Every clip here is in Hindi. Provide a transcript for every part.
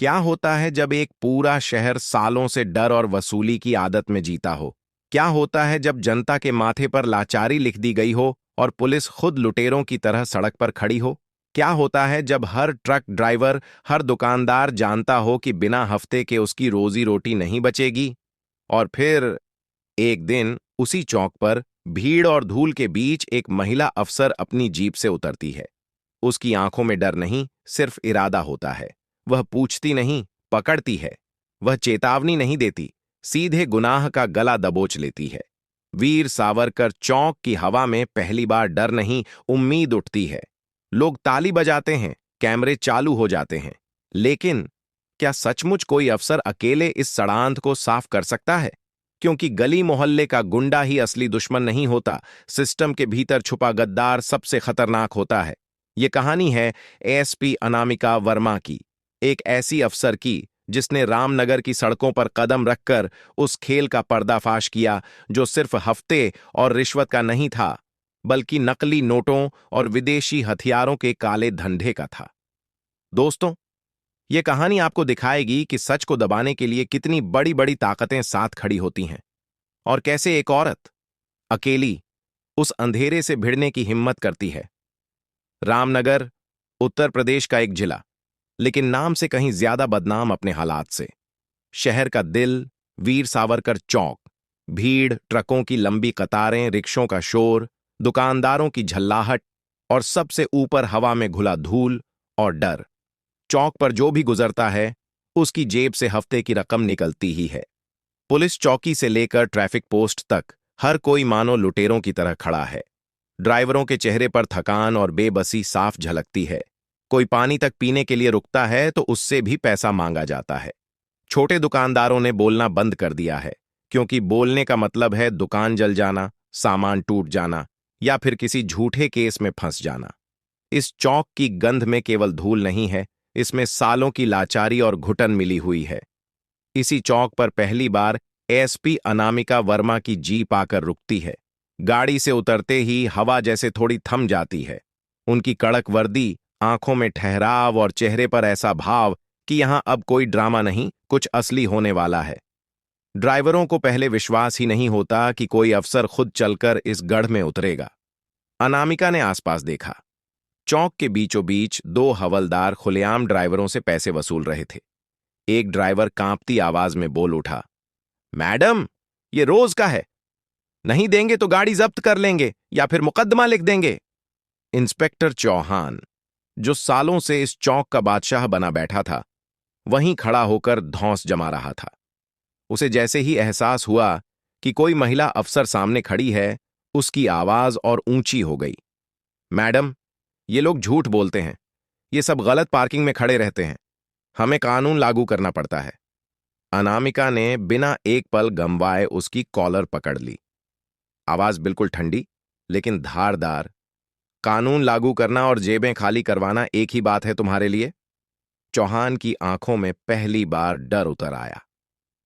क्या होता है जब एक पूरा शहर सालों से डर और वसूली की आदत में जीता हो? क्या होता है जब जनता के माथे पर लाचारी लिख दी गई हो और पुलिस खुद लुटेरों की तरह सड़क पर खड़ी हो? क्या होता है जब हर ट्रक ड्राइवर, हर दुकानदार जानता हो कि बिना हफ्ते के उसकी रोजी रोटी नहीं बचेगी? और फिर एक दिन उसी चौक पर भीड़ और धूल के बीच एक महिला अफसर अपनी जीप से उतरती है। उसकी आंखों में डर नहीं, सिर्फ इरादा होता है। वह पूछती नहीं, पकड़ती है। वह चेतावनी नहीं देती, सीधे गुनाह का गला दबोच लेती है। वीर सावरकर चौक की हवा में पहली बार डर नहीं, उम्मीद उठती है। लोग ताली बजाते हैं, कैमरे चालू हो जाते हैं। लेकिन क्या सचमुच कोई अफसर अकेले इस सड़ांध को साफ कर सकता है? क्योंकि गली मोहल्ले का गुंडा ही असली दुश्मन नहीं होता, सिस्टम के भीतर छुपा गद्दार सबसे खतरनाक होता है। ये कहानी है एएसपी अनामिका वर्मा की, एक ऐसी अफसर की जिसने रामनगर की सड़कों पर कदम रखकर उस खेल का पर्दाफाश किया जो सिर्फ हफ्ते और रिश्वत का नहीं था, बल्कि नकली नोटों और विदेशी हथियारों के काले धंधे का था। दोस्तों, ये कहानी आपको दिखाएगी कि सच को दबाने के लिए कितनी बड़ी बड़ी ताकतें साथ खड़ी होती हैं और कैसे एक औरत अकेली उस अंधेरे से भिड़ने की हिम्मत करती है। रामनगर, उत्तर प्रदेश का एक जिला, लेकिन नाम से कहीं ज्यादा बदनाम अपने हालात से। शहर का दिल, वीर सावरकर चौक, भीड़, ट्रकों की लंबी कतारें, रिक्शों का शोर, दुकानदारों की झल्लाहट और सबसे ऊपर हवा में घुला धूल और डर। चौक पर जो भी गुजरता है, उसकी जेब से हफ्ते की रकम निकलती ही है। पुलिस चौकी से लेकर ट्रैफिक पोस्ट तक हर कोई मानो लुटेरों की तरह खड़ा है। ड्राइवरों के चेहरे पर थकान और बेबसी साफ झलकती है। कोई पानी तक पीने के लिए रुकता है तो उससे भी पैसा मांगा जाता है। छोटे दुकानदारों ने बोलना बंद कर दिया है, क्योंकि बोलने का मतलब है दुकान जल जाना, सामान टूट जाना या फिर किसी झूठे केस में फंस जाना। इस चौक की गंध में केवल धूल नहीं है, इसमें सालों की लाचारी और घुटन मिली हुई है। इसी चौक पर पहली बार एएसपी अनामिका वर्मा की जीप आकर रुकती है। गाड़ी से उतरते ही हवा जैसे थोड़ी थम जाती है। उनकी कड़क वर्दी, आंखों में ठहराव और चेहरे पर ऐसा भाव कि यहां अब कोई ड्रामा नहीं, कुछ असली होने वाला है। ड्राइवरों को पहले विश्वास ही नहीं होता कि कोई अफसर खुद चलकर इस गढ़ में उतरेगा। अनामिका ने आसपास देखा। चौक के बीचों बीच दो हवलदार खुलेआम ड्राइवरों से पैसे वसूल रहे थे। एक ड्राइवर कांपती आवाज में बोल उठा, मैडम, ये रोज का है। नहीं देंगे तो गाड़ी जब्त कर लेंगे या फिर मुकदमा लिख देंगे। इंस्पेक्टर चौहान, जो सालों से इस चौक का बादशाह बना बैठा था, वहीं खड़ा होकर धौंस जमा रहा था। उसे जैसे ही एहसास हुआ कि कोई महिला अफसर सामने खड़ी है, उसकी आवाज और ऊंची हो गई। मैडम, ये लोग झूठ बोलते हैं। ये सब गलत पार्किंग में खड़े रहते हैं। हमें कानून लागू करना पड़ता है। अनामिका ने बिना एक पल गंवाए उसकी कॉलर पकड़ ली। आवाज बिल्कुल ठंडी, लेकिन धारदार। कानून लागू करना और जेबें खाली करवाना एक ही बात है तुम्हारे लिए? चौहान की आंखों में पहली बार डर उतर आया।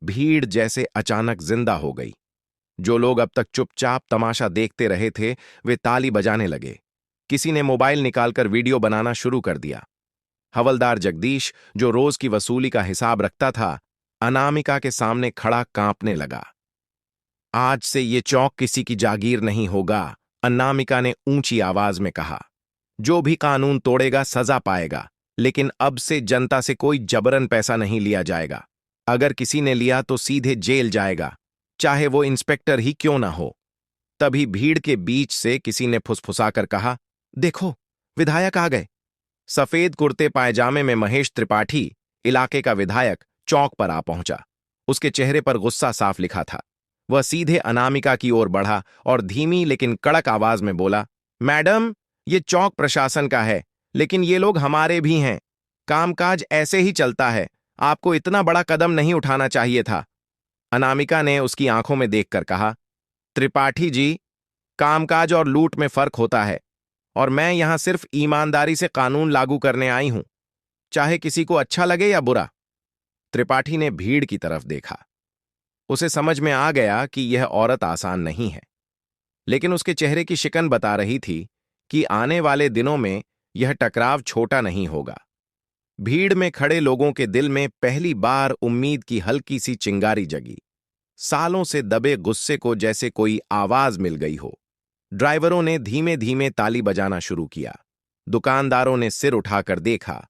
भीड़ जैसे अचानक जिंदा हो गई। जो लोग अब तक चुपचाप तमाशा देखते रहे थे, वे ताली बजाने लगे। किसी ने मोबाइल निकालकर वीडियो बनाना शुरू कर दिया। हवलदार जगदीश, जो रोज की वसूली का हिसाब रखता था, अनामिका के सामने खड़ा कांपने लगा। आज से ये चौक किसी की जागीर नहीं होगा, अनामिका ने ऊंची आवाज में कहा। जो भी कानून तोड़ेगा सजा पाएगा, लेकिन अब से जनता से कोई जबरन पैसा नहीं लिया जाएगा। अगर किसी ने लिया तो सीधे जेल जाएगा, चाहे वो इंस्पेक्टर ही क्यों ना हो। तभी भीड़ के बीच से किसी ने फुसफुसाकर कहा, देखो, विधायक आ गए। सफेद कुर्ते पायजामे में महेश त्रिपाठी, इलाके का विधायक, चौक पर आ पहुंचा। उसके चेहरे पर गुस्सा साफ लिखा था। वह सीधे अनामिका की ओर बढ़ा और धीमी लेकिन कड़क आवाज में बोला, मैडम, ये चौक प्रशासन का है, लेकिन ये लोग हमारे भी हैं। कामकाज ऐसे ही चलता है। आपको इतना बड़ा कदम नहीं उठाना चाहिए था। अनामिका ने उसकी आंखों में देखकर कहा, त्रिपाठी जी, कामकाज और लूट में फर्क होता है, और मैं यहां सिर्फ ईमानदारी से कानून लागू करने आई हूं, चाहे किसी को अच्छा लगे या बुरा। त्रिपाठी ने भीड़ की तरफ देखा। उसे समझ में आ गया कि यह औरत आसान नहीं है, लेकिन उसके चेहरे की शिकन बता रही थी कि आने वाले दिनों में यह टकराव छोटा नहीं होगा। भीड़ में खड़े लोगों के दिल में पहली बार उम्मीद की हल्की सी चिंगारी जगी। सालों से दबे गुस्से को जैसे कोई आवाज मिल गई हो। ड्राइवरों ने धीमे धीमे ताली बजाना शुरू किया। दुकानदारों ने सिर उठाकर देखा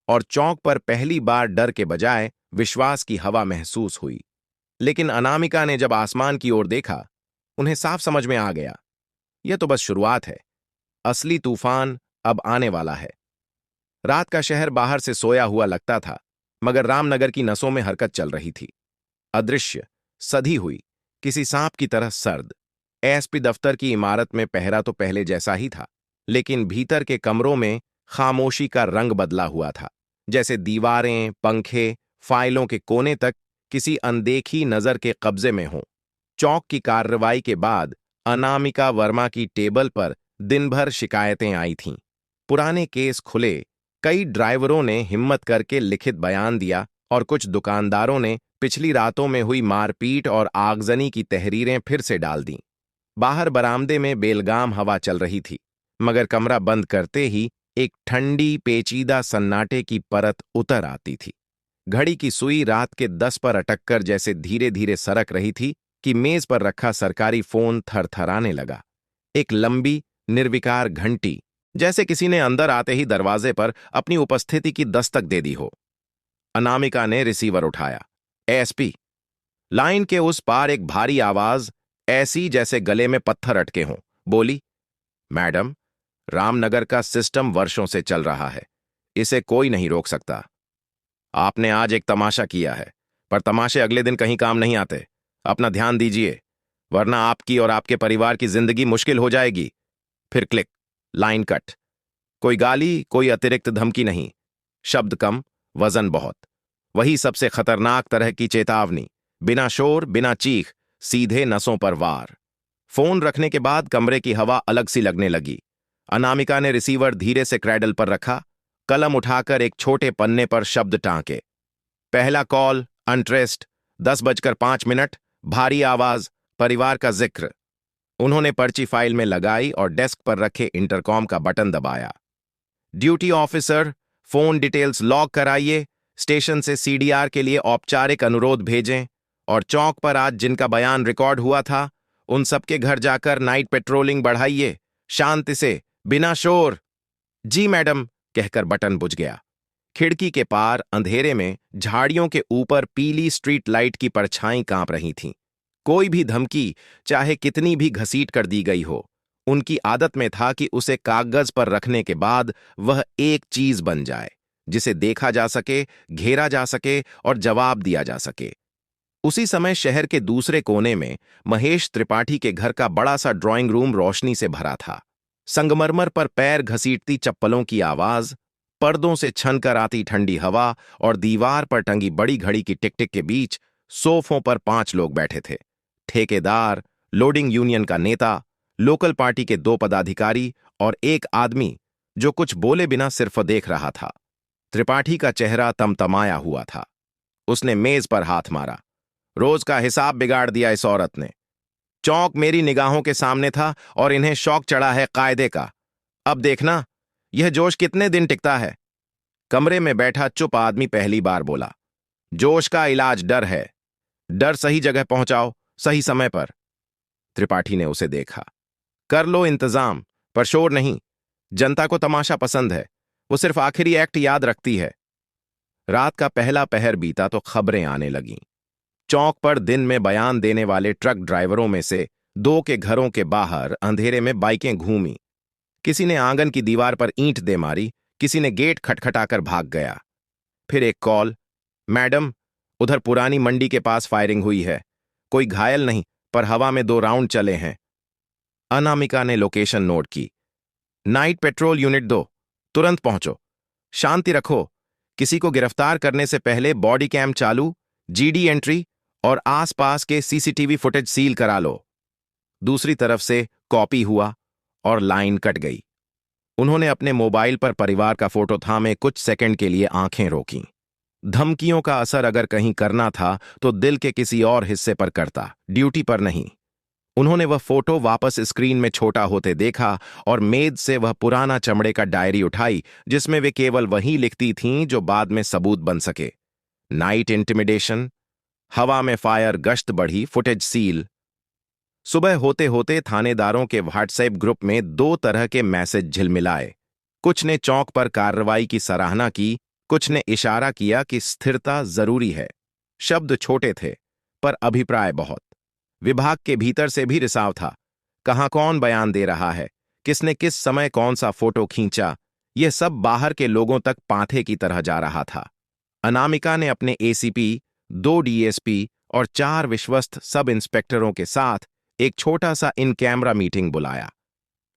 और चौक पर पहली बार डर के बजाय विश्वास की हवा महसूस हुई। लेकिन अनामिका ने जब आसमान की ओर देखा, उन्हें साफ समझ में आ गया, यह तो बस शुरुआत है। असली तूफान अब आने वाला है। रात का शहर बाहर से सोया हुआ लगता था, मगर रामनगर की नसों में हरकत चल रही थी। अदृश्य, सधी हुई, किसी सांप की तरह सर्द। एसपी दफ्तर की इमारत में पहरा तो पहले जैसा ही था, लेकिन भीतर के कमरों में खामोशी का रंग बदला हुआ था, जैसे दीवारें, पंखे, फाइलों के कोने तक किसी अनदेखी नजर के कब्जे में हों। चौक की कार्रवाई के बाद अनामिका वर्मा की टेबल पर दिन भर शिकायतें आई थीं। पुराने केस खुले, कई ड्राइवरों ने हिम्मत करके लिखित बयान दिया और कुछ दुकानदारों ने पिछली रातों में हुई मारपीट और आगजनी की तहरीरें फिर से डाल दीं। बाहर बरामदे में बेलगाम हवा चल रही थी, मगर कमरा बंद करते ही एक ठंडी पेचीदा सन्नाटे की परत उतर आती थी। घड़ी की सुई रात के 10 पर अटककर जैसे धीरे धीरे सरक रही थी कि मेज पर रखा सरकारी फोन थरथराने लगा। एक लंबी, निर्विकार घंटी, जैसे किसी ने अंदर आते ही दरवाजे पर अपनी उपस्थिति की दस्तक दे दी हो। अनामिका ने रिसीवर उठाया। एसपी। लाइन के उस पार एक भारी आवाज, ऐसी जैसे गले में पत्थर अटके हों, बोली, मैडम, रामनगर का सिस्टम वर्षों से चल रहा है, इसे कोई नहीं रोक सकता। आपने आज एक तमाशा किया है, पर तमाशे अगले दिन कहीं काम नहीं आते। अपना ध्यान दीजिए, वरना आपकी और आपके परिवार की जिंदगी मुश्किल हो जाएगी। फिर क्लिक, लाइन कट। कोई गाली, कोई अतिरिक्त धमकी नहीं, शब्द कम, वजन बहुत। वही सबसे खतरनाक तरह की चेतावनी, बिना शोर, बिना चीख, सीधे नसों पर वार। फोन रखने के बाद कमरे की हवा अलग सी लगने लगी। अनामिका ने रिसीवर धीरे से क्रैडल पर रखा, कलम उठाकर एक छोटे पन्ने पर शब्द टांके। पहला कॉल, अनट्रेस्ड, 10:05, भारी आवाज, परिवार का जिक्र। उन्होंने पर्ची फाइल में लगाई और डेस्क पर रखे इंटरकॉम का बटन दबाया। Duty officer, phone details lock कराइए, स्टेशन से सीडीआर के लिए औपचारिक अनुरोध भेजें, और चौक पर आज जिनका बयान रिकॉर्ड हुआ था, उन सबके घर जाकर नाइट पेट्रोलिंग बढ़ाइए, शांति से, बिना शोर। जी मैडम, कहकर बटन बुझ गया। खिड़की के पार अंधेरे में झाड़ियों के ऊपर पीली स्ट्रीट लाइट की परछाई कांप रही थीं। कोई भी धमकी, चाहे कितनी भी घसीट कर दी गई हो, उनकी आदत में था कि उसे कागज पर रखने के बाद वह एक चीज बन जाए, जिसे देखा जा सके, घेरा जा सके और जवाब दिया जा सके। उसी समय शहर के दूसरे कोने में महेश त्रिपाठी के घर का बड़ा सा ड्राइंग रूम रोशनी से भरा था। संगमरमर पर पैर घसीटती चप्पलों की आवाज, पर्दों से छनकर आती ठंडी हवा और दीवार पर टंगी बड़ी घड़ी की टिक टिक के बीच सोफों पर 5 लोग बैठे थे। ठेकेदार, लोडिंग यूनियन का नेता, लोकल पार्टी के 2 पदाधिकारी और एक आदमी जो कुछ बोले बिना सिर्फ देख रहा था। त्रिपाठी का चेहरा तमतमाया हुआ था। उसने मेज पर हाथ मारा। रोज का हिसाब बिगाड़ दिया इस औरत ने। चौक मेरी निगाहों के सामने था और इन्हें शौक चढ़ा है कायदे का। अब देखना, यह जोश कितने दिन टिकता है। कमरे में बैठा चुप आदमी पहली बार बोला, जोश का इलाज डर है। डर सही जगह पहुंचाओ, सही समय पर। त्रिपाठी ने उसे देखा। कर लो इंतजाम, पर शोर नहीं। जनता को तमाशा पसंद है, वो सिर्फ आखिरी एक्ट याद रखती है। रात का पहला पहर बीता तो खबरें आने लगीं। चौक पर दिन में बयान देने वाले ट्रक ड्राइवरों में से 2 के घरों के बाहर अंधेरे में बाइकें घूमी। किसी ने आंगन की दीवार पर ईंट दे मारी, किसी ने गेट खटखटाकर भाग गया। फिर एक कॉल, मैडम, उधर पुरानी मंडी के पास फायरिंग हुई है। कोई घायल नहीं, पर हवा में 2 राउंड चले हैं। अनामिका ने लोकेशन नोट की। नाइट पेट्रोल यूनिट 2, तुरंत पहुंचो। शांति रखो, किसी को गिरफ्तार करने से पहले बॉडी कैम चालू, जीडी एंट्री और आसपास के सीसीटीवी फुटेज सील करा लो। दूसरी तरफ से कॉपी हुआ और लाइन कट गई। उन्होंने अपने मोबाइल पर परिवार का फोटो थामे कुछ सेकंड के लिए आंखें रोकीं। धमकियों का असर अगर कहीं करना था तो दिल के किसी और हिस्से पर करता, ड्यूटी पर नहीं। उन्होंने वह फोटो वापस स्क्रीन में छोटा होते देखा और मेज से वह पुराना चमड़े का डायरी उठाई जिसमें वे केवल वही लिखती थीं जो बाद में सबूत बन सके। नाइट इंटिमिडेशन, हवा में फायर, गश्त बढ़ी, फुटेज सील। सुबह होते होते थानेदारों के व्हाट्सएप ग्रुप में दो तरह के मैसेज झिलमिलाए। कुछ ने चौक पर कार्रवाई की सराहना की, कुछ ने इशारा किया कि स्थिरता जरूरी है। शब्द छोटे थे पर अभिप्राय बहुत। विभाग के भीतर से भी रिसाव था। कहाँ कौन बयान दे रहा है, किसने किस समय कौन सा फोटो खींचा, यह सब बाहर के लोगों तक पांथे की तरह जा रहा था। अनामिका ने अपने एसीपी, 2 डीएसपी और 4 विश्वस्त सब इंस्पेक्टरों के साथ एक छोटा सा इन कैमरा मीटिंग बुलाया।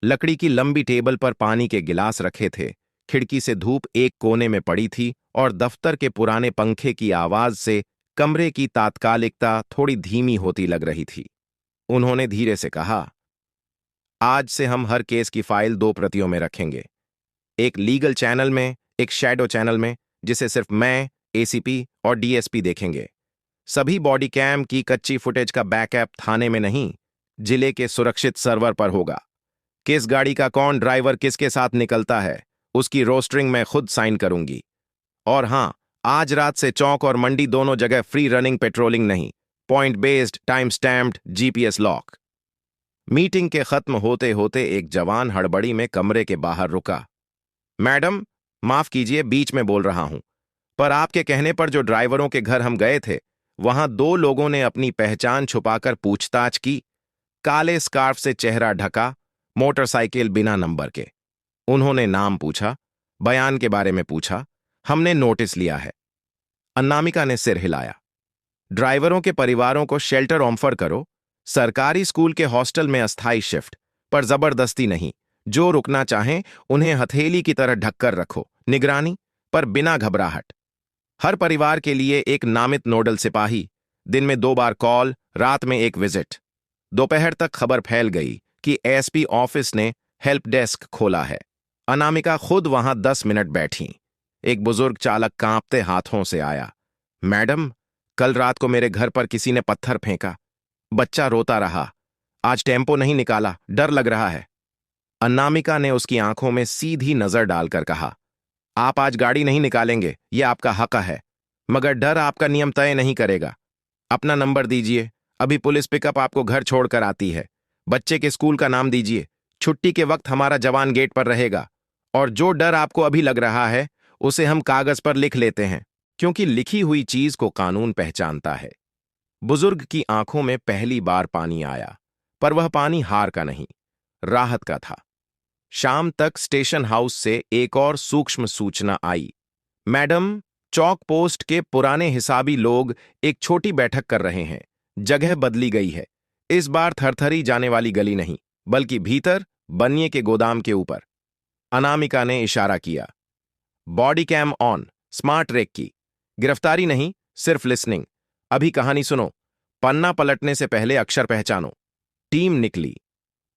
लकड़ी की लंबी टेबल पर पानी के गिलास रखे थे, खिड़की से धूप एक कोने में पड़ी थी और दफ्तर के पुराने पंखे की आवाज से कमरे की तात्कालिकता थोड़ी धीमी होती लग रही थी। उन्होंने धीरे से कहा, आज से हम हर केस की फाइल 2 प्रतियों में रखेंगे, एक लीगल चैनल में, एक शैडो चैनल में, जिसे सिर्फ मैं, एसीपी और डीएसपी देखेंगे। सभी बॉडी कैम की कच्ची फुटेज का बैकअप थाने में नहीं, जिले के सुरक्षित सर्वर पर होगा। किस गाड़ी का कौन ड्राइवर किसके साथ निकलता है, उसकी रोस्टरिंग मैं खुद साइन करूंगी। और हां, आज रात से चौक और मंडी दोनों जगह फ्री रनिंग पेट्रोलिंग नहीं, point based, time stamped, GPS lock. Meeting के खत्म होते होते एक जवान हड़बड़ी में कमरे के बाहर रुका। मैडम, माफ कीजिए, बीच में बोल रहा हूं, पर आपके कहने पर जो ड्राइवरों के घर हम गए थे, वहां 2 लोगों ने अपनी पहचान छुपाकर पूछताछ की। काले स्कार्फ से चेहरा ढका, मोटरसाइकिल बिना नंबर के। उन्होंने नाम पूछा, बयान के बारे में पूछा, हमने नोटिस लिया है। अनामिका ने सिर हिलाया। ड्राइवरों के परिवारों को शेल्टर ऑफर करो, सरकारी स्कूल के हॉस्टल में अस्थायी शिफ्ट, पर जबरदस्ती नहीं। जो रुकना चाहें उन्हें हथेली की तरह ढककर रखो, निगरानी पर बिना घबराहट। हर परिवार के लिए एक नामित नोडल सिपाही, दिन में 2 बार कॉल, रात में एक विजिट। दोपहर तक खबर फैल गई कि एसपी ऑफिस ने हेल्प डेस्क खोला है। अनामिका खुद वहां 10 मिनट बैठी। एक बुजुर्ग चालक कांपते हाथों से आया। मैडम, कल रात को मेरे घर पर किसी ने पत्थर फेंका, बच्चा रोता रहा, आज टेम्पो नहीं निकाला, डर लग रहा है। अनामिका ने उसकी आंखों में सीधी नजर डालकर कहा, आप आज गाड़ी नहीं निकालेंगे, यह आपका हक है, मगर डर आपका नियम तय नहीं करेगा। अपना नंबर दीजिए, अभी पुलिस पिकअप आपको घर छोड़कर आती है। बच्चे के स्कूल का नाम दीजिए, छुट्टी के वक्त हमारा जवान गेट पर रहेगा। और जो डर आपको अभी लग रहा है उसे हम कागज पर लिख लेते हैं, क्योंकि लिखी हुई चीज को कानून पहचानता है। बुजुर्ग की आंखों में पहली बार पानी आया, पर वह पानी हार का नहीं, राहत का था। शाम तक स्टेशन हाउस से एक और सूक्ष्म सूचना आई। मैडम, चौक पोस्ट के पुराने हिसाबी लोग एक छोटी बैठक कर रहे हैं। जगह बदली गई है, इस बार थरथरी जाने वाली गली नहीं, बल्कि भीतर बनिए के गोदाम के ऊपर। अनामिका ने इशारा किया। Body cam on, smart rec की। गिरफ्तारी नहीं, सिर्फ लिसनिंग। अभी कहानी सुनो, पन्ना पलटने से पहले अक्षर पहचानो। टीम निकली।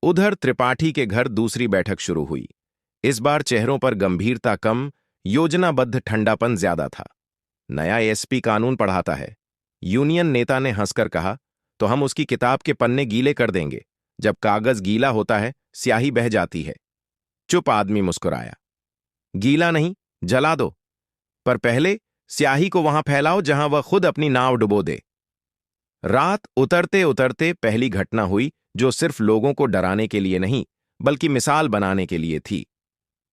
उधर त्रिपाठी के घर दूसरी बैठक शुरू हुई। इस बार चेहरों पर गंभीरता कम, योजनाबद्ध ठंडापन ज्यादा था। नया एसपी कानून पढ़ाता है। यूनियन नेता ने हंसकर कहा, तो हम उसकी किताब के पन्ने गीले कर देंगे। जब कागज गीला होता है, स्याही बह जाती है। चुप आदमी मुस्कुराया। गीला नहीं, जला दो, पर पहले स्याही को वहां फैलाओ जहां वह खुद अपनी नाव डुबो दे। रात उतरते उतरते पहली घटना हुई, जो सिर्फ लोगों को डराने के लिए नहीं, बल्कि मिसाल बनाने के लिए थी।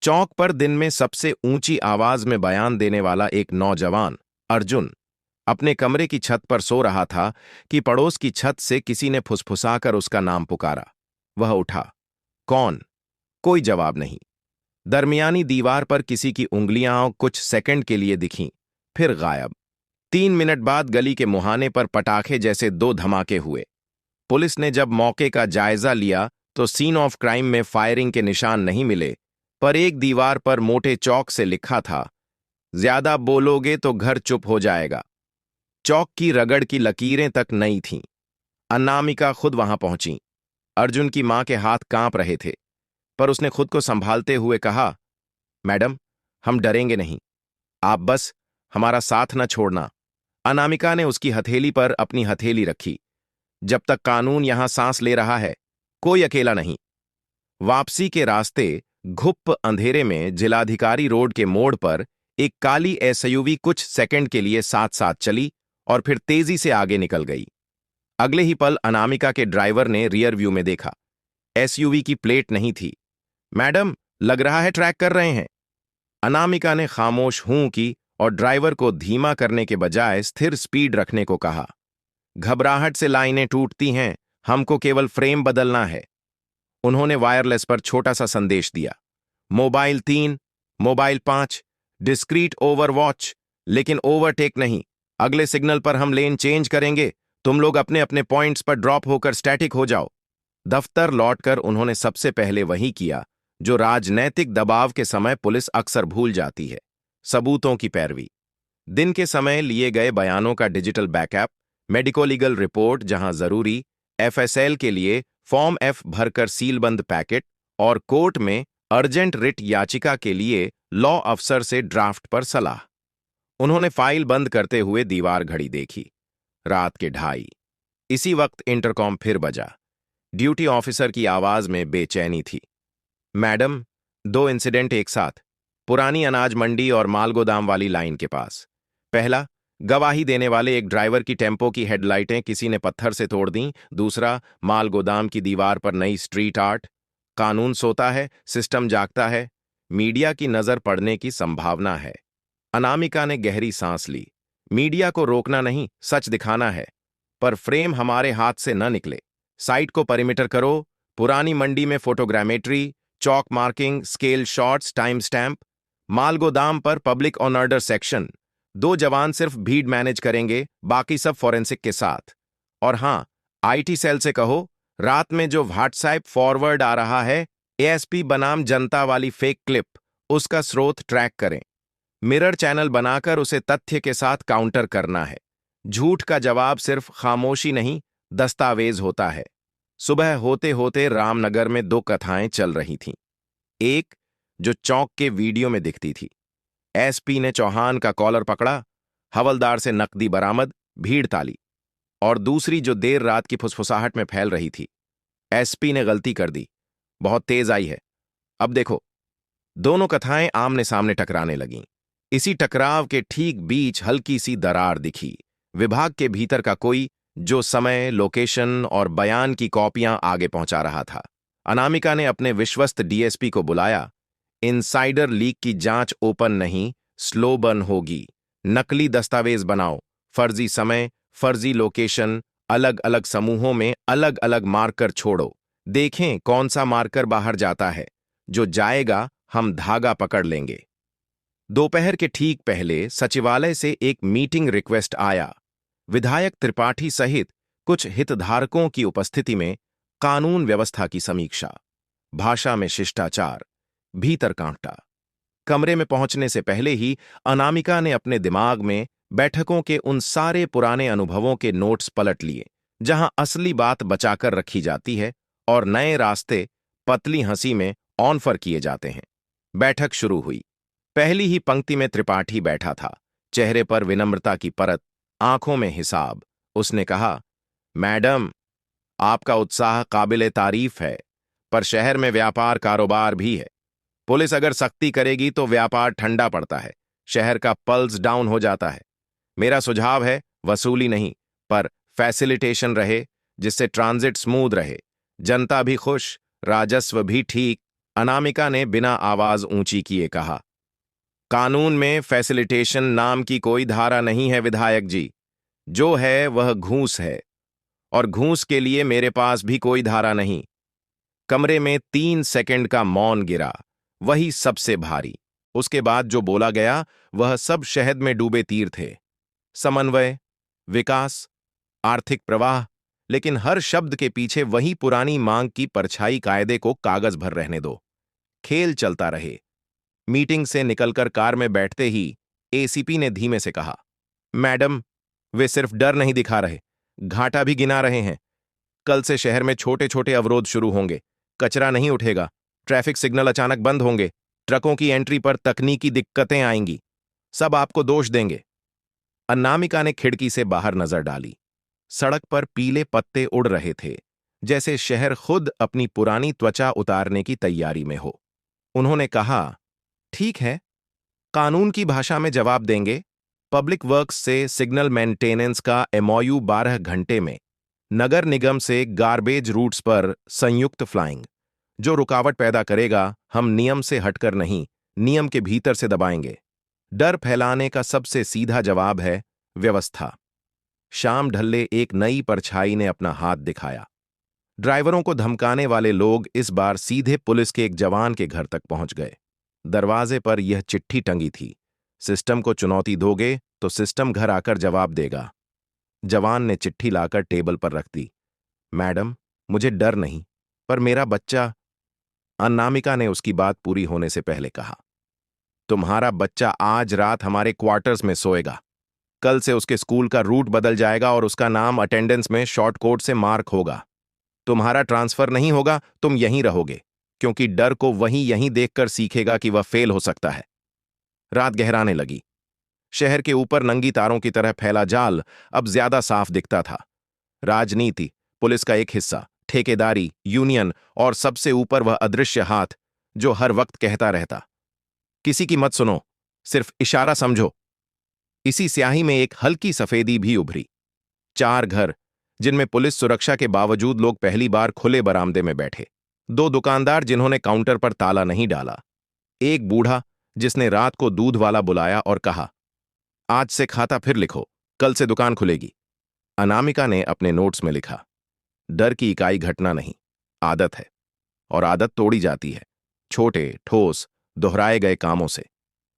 चौक पर दिन में सबसे ऊंची आवाज में बयान देने वाला एक नौजवान, अर्जुन, अपने कमरे की छत पर सो रहा था कि पड़ोस की छत से किसी ने फुसफुसाकर उसका नाम पुकारा। वह उठा। कौन? कोई जवाब नहीं। दरमियानी दीवार पर किसी की उंगलियां कुछ सेकंड के लिए दिखीं, फिर गायब। 3 मिनट बाद गली के मुहाने पर पटाखे जैसे 2 धमाके हुए। पुलिस ने जब मौके का जायजा लिया तो सीन ऑफ क्राइम में फायरिंग के निशान नहीं मिले, पर एक दीवार पर मोटे चौक से लिखा था, ज्यादा बोलोगे तो घर चुप हो जाएगा। चौक की रगड़ की लकीरें तक नई थीं। अनामिका खुद वहां पहुंची। अर्जुन की मां के हाथ कांप रहे थे, पर उसने खुद को संभालते हुए कहा, मैडम, हम डरेंगे नहीं, आप बस हमारा साथ न छोड़ना। अनामिका ने उसकी हथेली पर अपनी हथेली रखी। जब तक कानून यहां सांस ले रहा है, कोई अकेला नहीं। वापसी के रास्ते घुप्प अंधेरे में जिलाधिकारी रोड के मोड़ पर एक काली एसयूवी कुछ सेकंड के लिए साथ साथ चली और फिर तेजी से आगे निकल गई। अगले ही पल अनामिका के ड्राइवर ने रियर व्यू में देखा। एसयूवी की प्लेट नहीं थी। मैडम, लग रहा है ट्रैक कर रहे हैं। अनामिका ने खामोश हूं की और ड्राइवर को धीमा करने के बजाय स्थिर स्पीड रखने को कहा। घबराहट से लाइनें टूटती हैं, हमको केवल फ्रेम बदलना है। उन्होंने वायरलेस पर छोटा सा संदेश दिया। मोबाइल 3, मोबाइल 5, डिस्क्रीट ओवरवॉच, लेकिन ओवरटेक नहीं। अगले सिग्नल पर हम लेन चेंज करेंगे, तुम लोग अपने अपने पॉइंट्स पर ड्रॉप होकर स्टैटिक हो जाओ। दफ्तर लौटकर उन्होंने सबसे पहले वही किया जो राजनैतिक दबाव के समय पुलिस अक्सर भूल जाती है, सबूतों की पैरवी। दिन के समय लिए गए बयानों का digital backup, medico legal report जहां जरूरी, एफएसएल के लिए फॉर्म एफ भरकर सीलबंद पैकेट और कोर्ट में अर्जेंट रिट याचिका के लिए लॉ अफसर से ड्राफ्ट पर सलाह। उन्होंने फाइल बंद करते हुए दीवार घड़ी देखी। रात के 2:30। इसी वक्त इंटरकॉम फिर बजा। ड्यूटी ऑफिसर की आवाज में बेचैनी थी। मैडम, 2 इंसिडेंट एक साथ, पुरानी अनाज मंडी और मालगोदाम वाली लाइन के पास। पहला, गवाही देने वाले एक ड्राइवर की टेम्पो की हेडलाइटें किसी ने पत्थर से तोड़ दी। दूसरा, मालगोदाम की दीवार पर नई स्ट्रीट आर्ट। कानून सोता है, सिस्टम जागता है, मीडिया की नजर पड़ने की संभावना है। अनामिका ने गहरी सांस ली। मीडिया को रोकना नहीं, सच दिखाना है, पर फ्रेम हमारे हाथ से न निकले। साइट को परिमीटर करो, पुरानी मंडी में फोटोग्रामेट्री, चौक marking, scale shots, time stamp. मालगोदाम पर पब्लिक ऑन ऑर्डर सेक्शन। 2 जवान सिर्फ भीड़ मैनेज करेंगे, बाकी सब फॉरेंसिक के साथ। और हां, आईटी सेल से कहो, रात में जो व्हाट्सएप फॉरवर्ड आ रहा है, एएसपी बनाम जनता वाली फेक क्लिप, उसका स्रोत ट्रैक करें। मिरर चैनल बनाकर उसे तथ्य के साथ काउंटर करना है। झूठ का जवाब सिर्फ खामोशी नहीं, दस्तावेज होता है। सुबह होते होते रामनगर में 2 कथाएं चल रही थीं। एक, जो चौक के वीडियो में दिखती थी। एसपी ने चौहान का कॉलर पकड़ा, हवलदार से नकदी बरामद, भीड़ ताली। और दूसरी जो देर रात की फुसफुसाहट में फैल रही थी। एसपी ने गलती कर दी, बहुत तेज आई है। अब देखो। दोनों कथाएं आमने सामने टकराने लगीं। इसी टकराव के ठीक बीच हल्की सी दरार दिखी। विभाग के भीतर का कोई, जो समय, लोकेशन और बयान की कॉपियां आगे पहुंचा रहा था। अनामिका ने अपने विश्वस्त डीएसपी को बुलाया। इनसाइडर लीक की जांच ओपन नहीं, स्लो बर्न होगी। नकली दस्तावेज बनाओ, फर्जी समय, फर्जी लोकेशन, अलग अलग समूहों में अलग अलग मार्कर छोड़ो। देखें कौन सा मार्कर बाहर जाता है। जो जाएगा, हम धागा पकड़ लेंगे। दोपहर के ठीक पहले सचिवालय से एक मीटिंग रिक्वेस्ट आया। विधायक त्रिपाठी सहित कुछ हितधारकों की उपस्थिति में कानून व्यवस्था की समीक्षा। भाषा में शिष्टाचार, भीतर कांटा। कमरे में पहुंचने से पहले ही अनामिका ने अपने दिमाग में बैठकों के उन सारे पुराने अनुभवों के नोट्स पलट लिए जहां असली बात बचाकर रखी जाती है और नए रास्ते पतली हंसी में ऑनफर किए जाते हैं। बैठक शुरू हुई। पहली ही पंक्ति में त्रिपाठी बैठा था, चेहरे पर विनम्रता की परत, आंखों में हिसाब। उसने कहा, मैडम, आपका उत्साह काबिले तारीफ है, पर शहर में व्यापार कारोबार भी है। पुलिस अगर सख्ती करेगी तो व्यापार ठंडा पड़ता है, शहर का पल्स डाउन हो जाता है। मेरा सुझाव है, वसूली नहीं, पर फैसिलिटेशन रहे, जिससे ट्रांजिट स्मूथ रहे, जनता भी खुश, राजस्व भी ठीक। अनामिका ने बिना आवाज ऊंची किए कहा, कानून में फैसिलिटेशन नाम की कोई धारा नहीं है विधायक जी। जो है वह घूस है, और घूस के लिए मेरे पास भी कोई धारा नहीं। कमरे में 3 सेकंड का मौन गिरा, वही सबसे भारी। उसके बाद जो बोला गया वह सब शहद में डूबे तीर थे। समन्वय, विकास, आर्थिक प्रवाह, लेकिन हर शब्द के पीछे वही पुरानी मांग की परछाई, कायदे को कागज भर रहने दो, खेल चलता रहे। मीटिंग से निकलकर कार में बैठते ही एसीपी ने धीमे से कहा, मैडम, वे सिर्फ डर नहीं दिखा रहे, घाटा भी गिना रहे हैं। कल से शहर में छोटे छोटे अवरोध शुरू होंगे, कचरा नहीं उठेगा, ट्रैफिक सिग्नल अचानक बंद होंगे, ट्रकों की एंट्री पर तकनीकी दिक्कतें आएंगी, सब आपको दोष देंगे। अनामिका ने खिड़की से बाहर नजर डाली। सड़क पर पीले पत्ते उड़ रहे थे, जैसे शहर खुद अपनी पुरानी त्वचा उतारने की तैयारी में हो। उन्होंने कहा, ठीक है, कानून की भाषा में जवाब देंगे। पब्लिक वर्क्स से सिग्नल मेंटेनेंस का एमओयू 12 घंटे में। नगर निगम से गार्बेज रूट्स पर संयुक्त फ्लाइंग। जो रुकावट पैदा करेगा, हम नियम से हटकर नहीं, नियम के भीतर से दबाएंगे। डर फैलाने का सबसे सीधा जवाब है व्यवस्था। शाम ढलने एक नई परछाई ने अपना हाथ दिखाया। ड्राइवरों को धमकाने वाले लोग इस बार सीधे पुलिस के एक जवान के घर तक पहुंच गए। दरवाजे पर यह चिट्ठी टंगी थी, सिस्टम को चुनौती दोगे तो सिस्टम घर आकर जवाब देगा। जवान ने चिट्ठी लाकर टेबल पर रख दी। मैडम, मुझे डर नहीं, पर मेरा बच्चा। अनामिका ने उसकी बात पूरी होने से पहले कहा, तुम्हारा बच्चा आज रात हमारे क्वार्टर्स में सोएगा। कल से उसके स्कूल का रूट बदल जाएगा और उसका नाम अटेंडेंस में शॉर्ट कोड से मार्क होगा। तुम्हारा ट्रांसफर नहीं होगा, तुम यहीं रहोगे, क्योंकि डर को वहीं यहीं देखकर सीखेगा कि वह फेल हो सकता है। रात गहराने लगी। शहर के ऊपर नंगी तारों की तरह फैला जाल अब ज्यादा साफ दिखता था। राजनीति, पुलिस का एक हिस्सा, ठेकेदारी, यूनियन और सबसे ऊपर वह अदृश्य हाथ जो हर वक्त कहता रहता, किसी की मत सुनो, सिर्फ इशारा समझो। इसी स्याही में एक हल्की सफेदी भी उभरी। 4 घर जिनमें पुलिस सुरक्षा के बावजूद लोग पहली बार खुले बरामदे में बैठे। 2 दुकानदार जिन्होंने काउंटर पर ताला नहीं डाला। एक बूढ़ा जिसने रात को दूध वाला बुलाया और कहा, आज से खाता फिर लिखो, कल से दुकान खुलेगी। अनामिका ने अपने नोट्स में लिखा, डर की इकाई घटना नहीं, आदत है, और आदत तोड़ी जाती है छोटे, ठोस, दोहराए गए कामों से।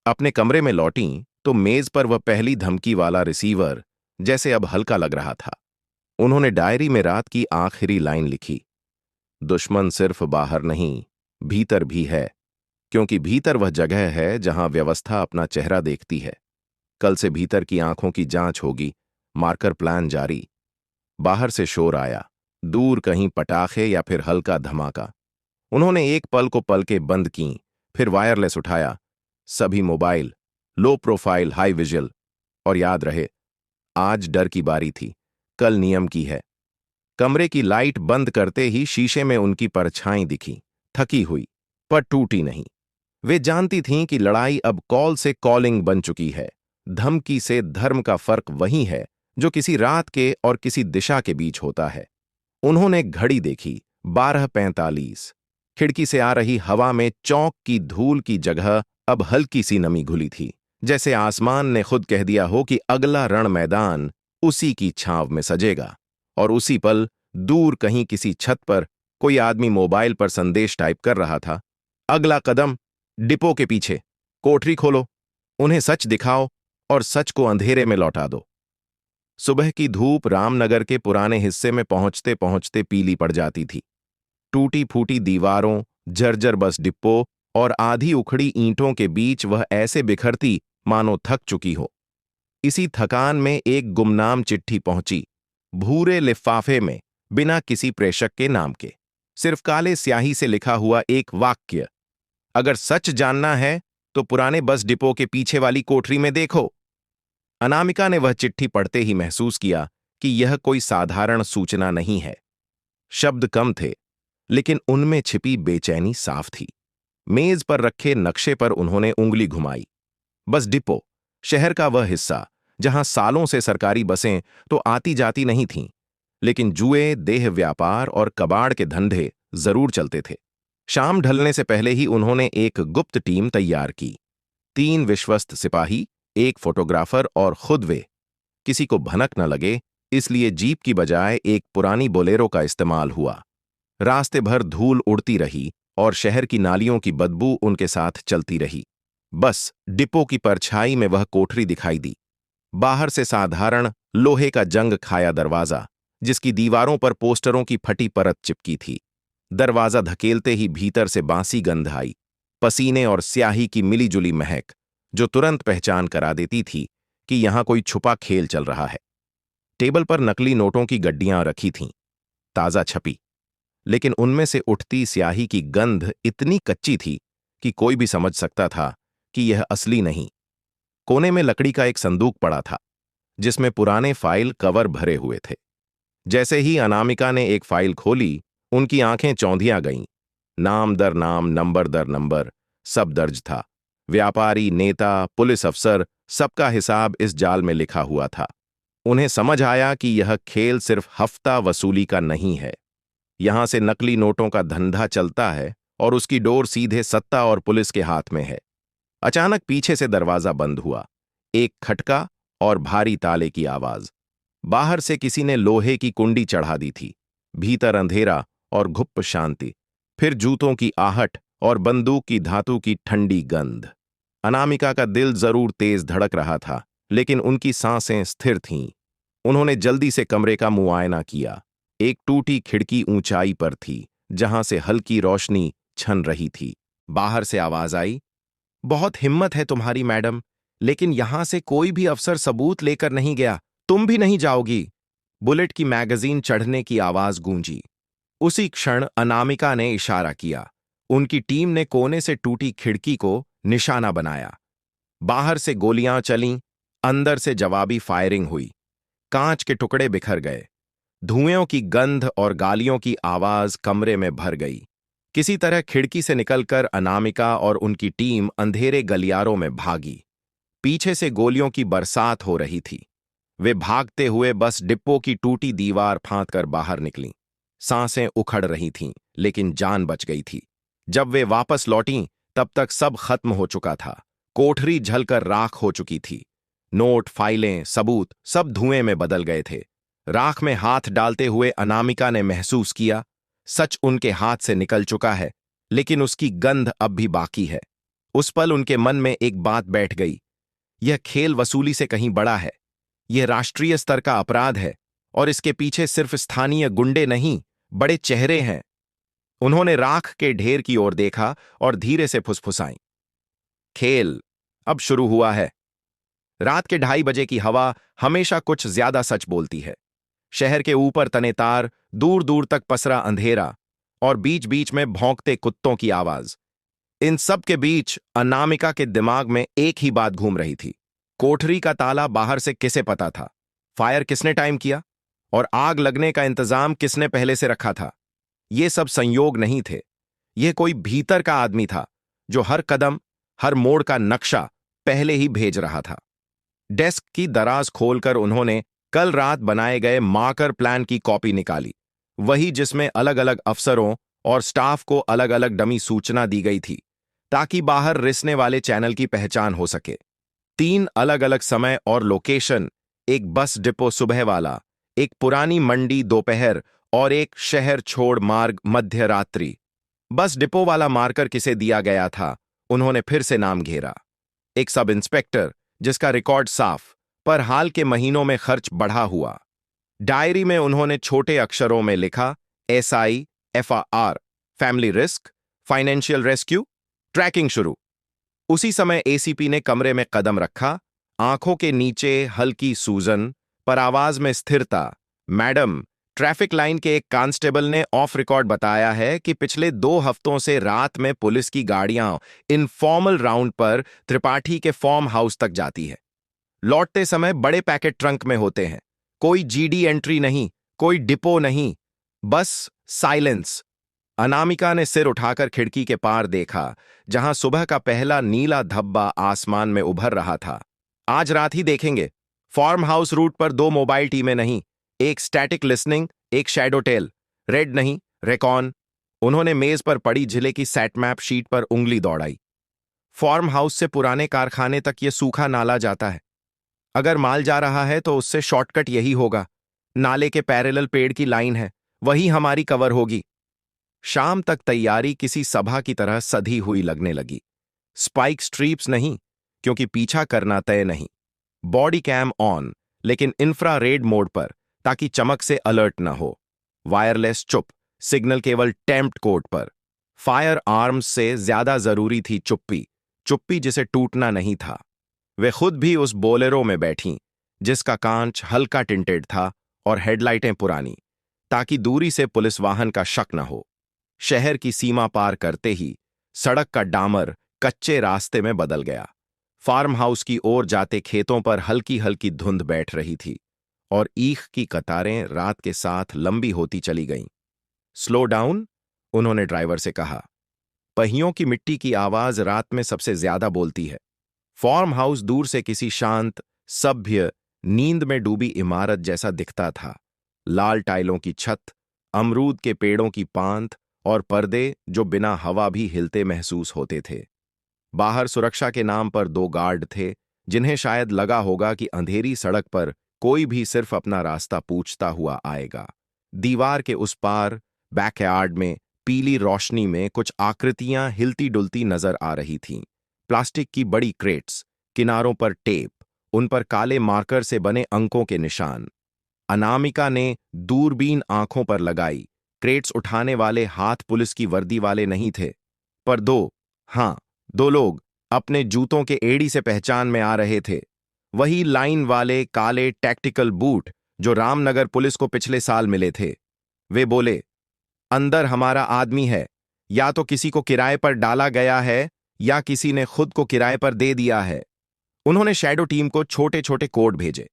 अपने कमरे में लौटीं तो मेज पर वह पहली धमकी वाला रिसीवर जैसे अब हल्का लग रहा था। उन्होंने डायरी में रात की आखिरी लाइन लिखी, दुश्मन सिर्फ बाहर नहीं, भीतर भी है, क्योंकि भीतर वह जगह है जहां व्यवस्था अपना चेहरा देखती है। कल से भीतर की आंखों की जांच होगी। मार्कर प्लान जारी। बाहर से शोर आया, दूर कहीं पटाखे या फिर हल्का धमाका। उन्होंने एक पल को पलकें बंद कीं, फिर वायरलेस उठाया। सभी mobile, low profile, high visual. और याद रहे, आज डर की बारी थी, कल नियम की है। कमरे की लाइट बंद करते ही शीशे में उनकी परछाई दिखी, थकी हुई, पर टूटी नहीं। वे जानती थीं कि लड़ाई अब कॉल से कॉलिंग बन चुकी है। धमकी से धर्म का फर्क वही है जो किसी रात के और किसी दिशा के बीच होता है। उन्होंने घड़ी देखी, 12:45। खिड़की से आ रही हवा में चौक की धूल की जगह अब हल्की सी नमी घुली थी, जैसे आसमान ने खुद कह दिया हो कि अगला रण मैदान उसी की छांव में सजेगा। और उसी पल दूर कहीं किसी छत पर कोई आदमी मोबाइल पर संदेश टाइप कर रहा था, अगला कदम डिपो के पीछे, कोठरी खोलो, उन्हें सच दिखाओ और सच को अंधेरे में लौटा दो। सुबह की धूप रामनगर के पुराने हिस्से में पहुंचते पहुंचते पीली पड़ जाती थी। टूटी फूटी दीवारों, जर्जर बस डिब्बों और आधी उखड़ी ईंटों के बीच वह ऐसे बिखरती मानो थक चुकी हो। इसी थकान में एक गुमनाम चिट्ठी पहुंची, भूरे लिफाफे में, बिना किसी प्रेषक के नाम के, सिर्फ काले स्याही से लिखा हुआ एक वाक्य, अगर सच जानना है तो पुराने बस डिपो के पीछे वाली कोठरी में देखो। अनामिका ने वह चिट्ठी पढ़ते ही महसूस किया कि यह कोई साधारण सूचना नहीं है। शब्द कम थे, लेकिन उनमें छिपी बेचैनी साफ थी। मेज पर रखे नक्शे पर उन्होंने उंगली घुमाई। बस डिपो, शहर का वह हिस्सा जहां सालों से सरकारी बसें तो आती जाती नहीं थीं, लेकिन जुए, देह व्यापार और कबाड़ के धंधे जरूर चलते थे। शाम ढलने से पहले ही उन्होंने एक गुप्त टीम तैयार की। 3 विश्वस्त सिपाही, एक फोटोग्राफर और खुद वे। किसी को भनक न लगे, इसलिए जीप की बजाय एक पुरानी बोलेरो का इस्तेमाल हुआ। रास्ते भर धूल उड़ती रही और शहर की नालियों की बदबू उनके साथ चलती रही। बस डिपो की परछाई में वह कोठरी दिखाई दी। बाहर से साधारण लोहे का जंग खाया दरवाजा, जिसकी दीवारों पर पोस्टरों की फटी परत चिपकी थी। दरवाजा धकेलते ही भीतर से बांसी गंध आई, पसीने और स्याही की मिलीजुली महक, जो तुरंत पहचान करा देती थी कि यहां कोई छुपा खेल चल रहा है। टेबल पर नकली नोटों की गड्डियां रखी थीं, ताजा छपी, लेकिन उनमें से उठती स्याही की गंध इतनी कच्ची थी कि कोई भी समझ सकता था कि यह असली नहीं। कोने में लकड़ी का एक संदूक पड़ा था, जिसमें पुराने फाइल कवर भरे हुए थे। जैसे ही अनामिका ने एक फाइल खोली, उनकी आंखें चौंधिया गईं। नाम दर नाम, नंबर दर नंबर, सब दर्ज था। व्यापारी, नेता, पुलिस अफसर, सबका हिसाब इस जाल में लिखा हुआ था। उन्हें समझ आया कि यह खेल सिर्फ हफ्ता वसूली का नहीं है। यहां से नकली नोटों का धंधा चलता है और उसकी डोर सीधे सत्ता और पुलिस के हाथ में है। अचानक पीछे से दरवाजा बंद हुआ। एक खटका और भारी ताले की आवाज। बाहर से किसी ने लोहे की कुंडी चढ़ा दी थी। भीतर अंधेरा और घुप्प शांति। फिर जूतों की आहट और बंदूक की धातु की ठंडी गंध। अनामिका का दिल जरूर तेज धड़क रहा था, लेकिन उनकी सांसें स्थिर थीं। उन्होंने जल्दी से कमरे का मुआयना किया। एक टूटी खिड़की ऊंचाई पर थी, जहां से हल्की रोशनी छन रही थी। बाहर से आवाज आई, बहुत हिम्मत है तुम्हारी मैडम, लेकिन यहां से कोई भी अफसर सबूत लेकर नहीं गया। तुम भी नहीं जाओगी। बुलेट की मैगजीन चढ़ने की आवाज गूंजी। उसी क्षण अनामिका ने इशारा किया। उनकी टीम ने कोने से टूटी खिड़की को निशाना बनाया। बाहर से गोलियां चलीं, अंदर से जवाबी फायरिंग हुई। कांच के टुकड़े बिखर गए। धुएं की गंध और गालियों की आवाज कमरे में भर गई। किसी तरह खिड़की से निकलकर अनामिका और उनकी टीम अंधेरे गलियारों में भागी। पीछे से गोलियों की बरसात हो रही थी। वे भागते हुए बस डिब्बों की टूटी दीवार फांदकर बाहर निकलीं। सांसें उखड़ रही थीं, लेकिन जान बच गई थी। जब वे वापस लौटीं, तब तक सब खत्म हो चुका था। कोठरी जलकर राख हो चुकी थी। नोट, फाइलें, सबूत सब धुएं में बदल गए थे। राख में हाथ डालते हुए अनामिका ने महसूस किया, सच उनके हाथ से निकल चुका है, लेकिन उसकी गंध अब भी बाकी है। उस पल उनके मन में एक बात बैठ गई। यह खेल वसूली से कहीं बड़ा है। यह राष्ट्रीय स्तर का अपराध है, और इसके पीछे सिर्फ स्थानीय गुंडे नहीं, बड़े चेहरे हैं। उन्होंने राख के ढेर की ओर देखा और धीरे से फुसफुसाई, खेल अब शुरू हुआ है। रात के 2:30 बजे की हवा हमेशा कुछ ज्यादा सच बोलती है। शहर के ऊपर तने तार, दूर दूर तक पसरा अंधेरा, और बीच बीच में भौंकते कुत्तों की आवाज। इन सब के बीच अनामिका के दिमाग में एक ही बात घूम रही थी। कोठरी का ताला बाहर से किसे पता था? फायर किसने टाइम किया? और आग लगने का इंतजाम किसने पहले से रखा था? ये सब संयोग नहीं थे। यह कोई भीतर का आदमी था, जो हर कदम, हर मोड़ का नक्शा पहले ही भेज रहा था। डेस्क की दराज खोलकर उन्होंने कल रात बनाए गए मार्कर प्लान की कॉपी निकाली, वही जिसमें अलग अलग अफसरों और स्टाफ को अलग अलग डमी सूचना दी गई थी, ताकि बाहर रिसने वाले चैनल की पहचान हो सके। 3 अलग अलग समय और लोकेशन, एक बस डिपो सुबह वाला, एक पुरानी मंडी दोपहर, और एक शहर छोड़ मार्ग मध्य रात्रि। बस डिपो वाला मार्कर किसे दिया गया था, उन्होंने फिर से नाम घेरा। एक सब इंस्पेक्टर, जिसका रिकॉर्ड साफ, पर हाल के महीनों में खर्च बढ़ा हुआ। डायरी में उन्होंने छोटे अक्षरों में लिखा, SI, FR, family risk, financial rescue, tracking शुरू। उसी समय ACP ने कमरे में कदम रखा। आंखों के नीचे हल्की सूजन, पर आवाज में स्थिरता। मैडम, ट्रैफिक लाइन के एक कांस्टेबल ने ऑफ रिकॉर्ड बताया है कि पिछले 2 हफ्तों से रात में पुलिस की गाड़ियां इनफॉर्मल राउंड पर त्रिपाठी के फार्म हाउस तक जाती है। लौटते समय बड़े पैकेट ट्रंक में होते हैं। कोई GD एंट्री नहीं, कोई डिपो नहीं, बस साइलेंस। अनामिका ने सिर उठाकर खिड़की के पार देखा, जहां सुबह का पहला नीला धब्बा आसमान में उभर रहा था। आज रात ही देखेंगे। फार्म हाउस रूट पर 2 मोबाइल टीमें नहीं, एक स्टैटिक लिसनिंग, एक शैडो टेल। रेड नहीं, रेकॉन। उन्होंने मेज पर पड़ी जिले की सेट मैप शीट पर उंगली दौड़ाई। फार्म हाउस से पुराने कारखाने तक यह सूखा नाला जाता है। अगर माल जा रहा है तो उससे शॉर्टकट यही होगा। नाले के पैरेलल पेड़ की लाइन है, वही हमारी कवर होगी। शाम तक तैयारी किसी सभा की तरह सधी हुई लगने लगी। स्पाइक स्ट्रीप्स नहीं, क्योंकि पीछा करना तय नहीं। बॉडी कैम ऑन, लेकिन इंफ्रारेड मोड पर, ताकि चमक से अलर्ट न हो। वायरलेस चुप, सिग्नल केवल टेम्प्ट कोड पर। फायर आर्म्स से ज्यादा जरूरी थी चुप्पी, चुप्पी जिसे टूटना नहीं था। वे खुद भी उस बोलेरो में बैठीं, जिसका कांच हल्का टिंटेड था और हेडलाइटें पुरानी, ताकि दूरी से पुलिस वाहन का शक न हो। शहर की सीमा पार करते ही सड़क का डामर कच्चे रास्ते में बदल गया। फार्म हाउस की ओर जाते खेतों पर हल्की हल्की धुंध बैठ रही थी, और ईख की कतारें रात के साथ लंबी होती चली गईं। स्लो डाउन, उन्होंने ड्राइवर से कहा। पहियों की मिट्टी की आवाज रात में सबसे ज्यादा बोलती है। फार्म हाउस दूर से किसी शांत, सभ्य, नींद में डूबी इमारत जैसा दिखता था। लाल टाइलों की छत, अमरूद के पेड़ों की पांत और पर्दे जो बिना हवा भी हिलते महसूस होते थे। बाहर सुरक्षा के नाम पर 2 गार्ड थे, जिन्हें शायद लगा होगा कि अंधेरी सड़क पर कोई भी सिर्फ अपना रास्ता पूछता हुआ आएगा। दीवार के उस पार, बैकयार्ड में, पीली रोशनी में कुछ आकृतियां हिलती डुलती नजर आ रही थीं। प्लास्टिक की बड़ी क्रेट्स, किनारों पर टेप, उन पर काले मार्कर से बने अंकों के निशान। अनामिका ने दूरबीन आंखों पर लगाई। क्रेट्स उठाने वाले हाथ पुलिस की वर्दी वाले नहीं थे, पर हाँ, 2 लोग अपने जूतों के एड़ी से पहचान में आ रहे थे। वही लाइन वाले काले टैक्टिकल बूट जो रामनगर पुलिस को पिछले साल मिले थे। वे बोले, अंदर हमारा आदमी है। या तो किसी को किराए पर डाला गया है या किसी ने खुद को किराए पर दे दिया है। उन्होंने शैडो टीम को छोटे छोटे कोड भेजे।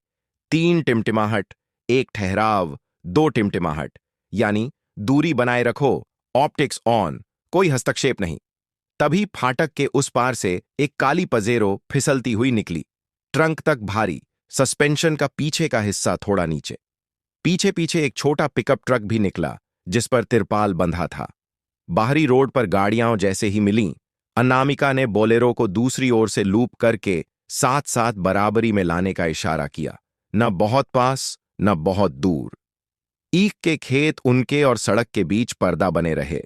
3 टिमटिमाहट, 1 ठहराव, 2 टिमटिमाहट, यानी दूरी बनाए रखो, ऑप्टिक्स ऑन, कोई हस्तक्षेप नहीं। तभी फाटक के उस पार से एक काली पजेरो फिसलती हुई निकली, ट्रंक तक भारी, सस्पेंशन का पीछे का हिस्सा थोड़ा नीचे। पीछे पीछे एक छोटा पिकअप ट्रक भी निकला, जिस पर तिरपाल बंधा था। बाहरी रोड पर गाड़ियां जैसे ही मिलीं, अनामिका ने बोलेरो को दूसरी ओर से लूप करके साथ साथ बराबरी में लाने का इशारा किया। न बहुत पास, न बहुत दूर। ईख के खेत उनके और सड़क के बीच पर्दा बने रहे।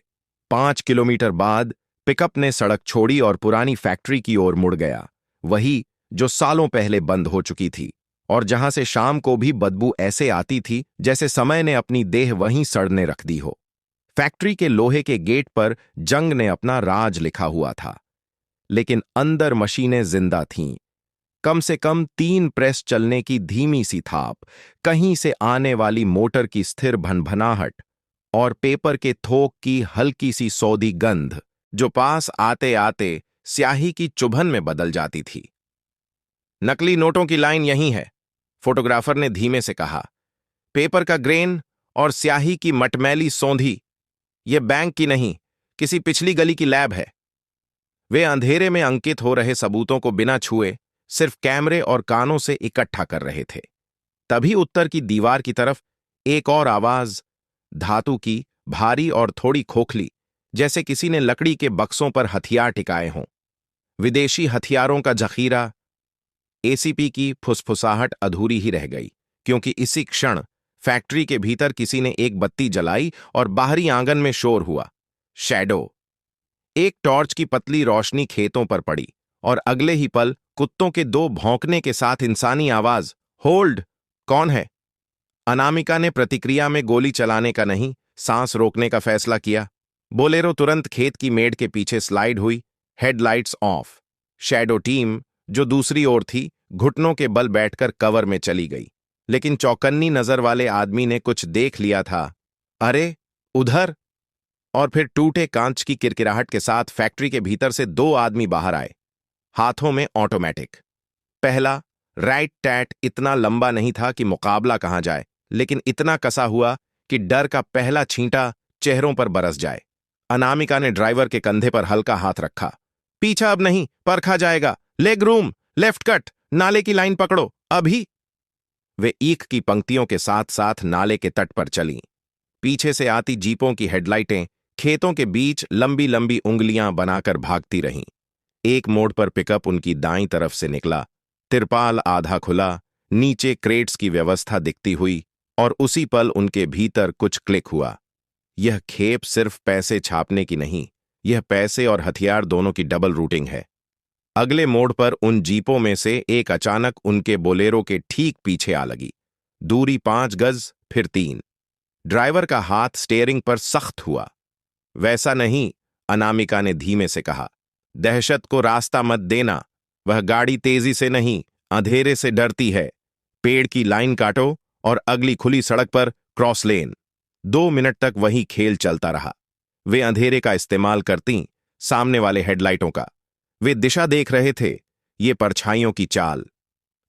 5 किलोमीटर बाद पिकअप ने सड़क छोड़ी और पुरानी फैक्ट्री की ओर मुड़ गया, वही जो सालों पहले बंद हो चुकी थी और जहां से शाम को भी बदबू ऐसे आती थी जैसे समय ने अपनी देह वहीं सड़ने रख दी हो। फैक्ट्री के लोहे के गेट पर जंग ने अपना राज लिखा हुआ था, लेकिन अंदर मशीनें जिंदा थीं। कम से कम 3 प्रेस चलने की धीमी सी थाप, कहीं से आने वाली मोटर की स्थिर भनभनाहट और पेपर के थोक की हल्की सी सौदी गंध जो पास आते आते स्याही की चुभन में बदल जाती थी। नकली नोटों की लाइन यहीं है, फोटोग्राफर ने धीमे से कहा। पेपर का ग्रेन और स्याही की मटमैली सौंधी, यह बैंक की नहीं, किसी पिछली गली की लैब है। वे अंधेरे में अंकित हो रहे सबूतों को बिना छुए सिर्फ कैमरे और कानों से इकट्ठा कर रहे थे। तभी उत्तर की दीवार की तरफ एक और आवाज, धातु की, भारी और थोड़ी खोखली, जैसे किसी ने लकड़ी के बक्सों पर हथियार टिकाए हों। विदेशी हथियारों का जखीरा। एसीपी की फुसफुसाहट अधूरी ही रह गई, क्योंकि इसी क्षण फैक्ट्री के भीतर किसी ने एक बत्ती जलाई और बाहरी आंगन में शोर हुआ। शैडो। एक टॉर्च की पतली रोशनी खेतों पर पड़ी और अगले ही पल कुत्तों के 2 भौंकने के साथ इंसानी आवाज, होल्ड। कौन है? अनामिका ने प्रतिक्रिया में गोली चलाने का नहीं, सांस रोकने का फैसला किया। बोलेरो तुरंत खेत की मेड़ के पीछे स्लाइड हुई, हेडलाइट्स ऑफ। शैडो टीम, जो दूसरी ओर थी, घुटनों के बल बैठकर कवर में चली गई। लेकिन चौकन्नी नजर वाले आदमी ने कुछ देख लिया था। अरे, उधर! और फिर टूटे कांच की किरकिराहट के साथ फैक्ट्री के भीतर से 2 आदमी बाहर आए, हाथों में ऑटोमेटिक। पहला, राइट टैट, इतना लंबा नहीं था कि मुकाबला कहां जाए, लेकिन इतना कसा हुआ कि डर का पहला छींटा चेहरों पर बरस जाए। अनामिका ने ड्राइवर के कंधे पर हल्का हाथ रखा। पीछा अब नहीं, परखा जाएगा। लेग रूम, लेफ्ट कट, नाले की लाइन पकड़ो, अभी। वे ईख की पंक्तियों के साथ साथ नाले के तट पर चलीं। पीछे से आती जीपों की हेडलाइटें खेतों के बीच लंबी लंबी उंगलियां बनाकर भागती रहीं। एक मोड़ पर पिकअप उनकी दाईं तरफ से निकला, तिरपाल आधा खुला, नीचे क्रेट्स की व्यवस्था दिखती हुई, और उसी पल उनके भीतर कुछ क्लिक हुआ। यह खेप सिर्फ पैसे छापने की नहीं, यह पैसे और हथियार दोनों की डबल रूटिंग है। अगले मोड़ पर उन जीपों में से एक अचानक उनके बोलेरो के ठीक पीछे आ लगी। दूरी 5 गज, फिर 3। ड्राइवर का हाथ स्टीयरिंग पर सख्त हुआ। वैसा नहीं, अनामिका ने धीमे से कहा। दहशत को रास्ता मत देना, वह गाड़ी तेजी से नहीं, अंधेरे से डरती है। पेड़ की लाइन काटो और अगली खुली सड़क पर क्रॉस लेन। 2 मिनट तक वही खेल चलता रहा। वे अंधेरे का इस्तेमाल करती, सामने वाले हेडलाइटों का। वे दिशा देख रहे थे, ये परछाइयों की चाल।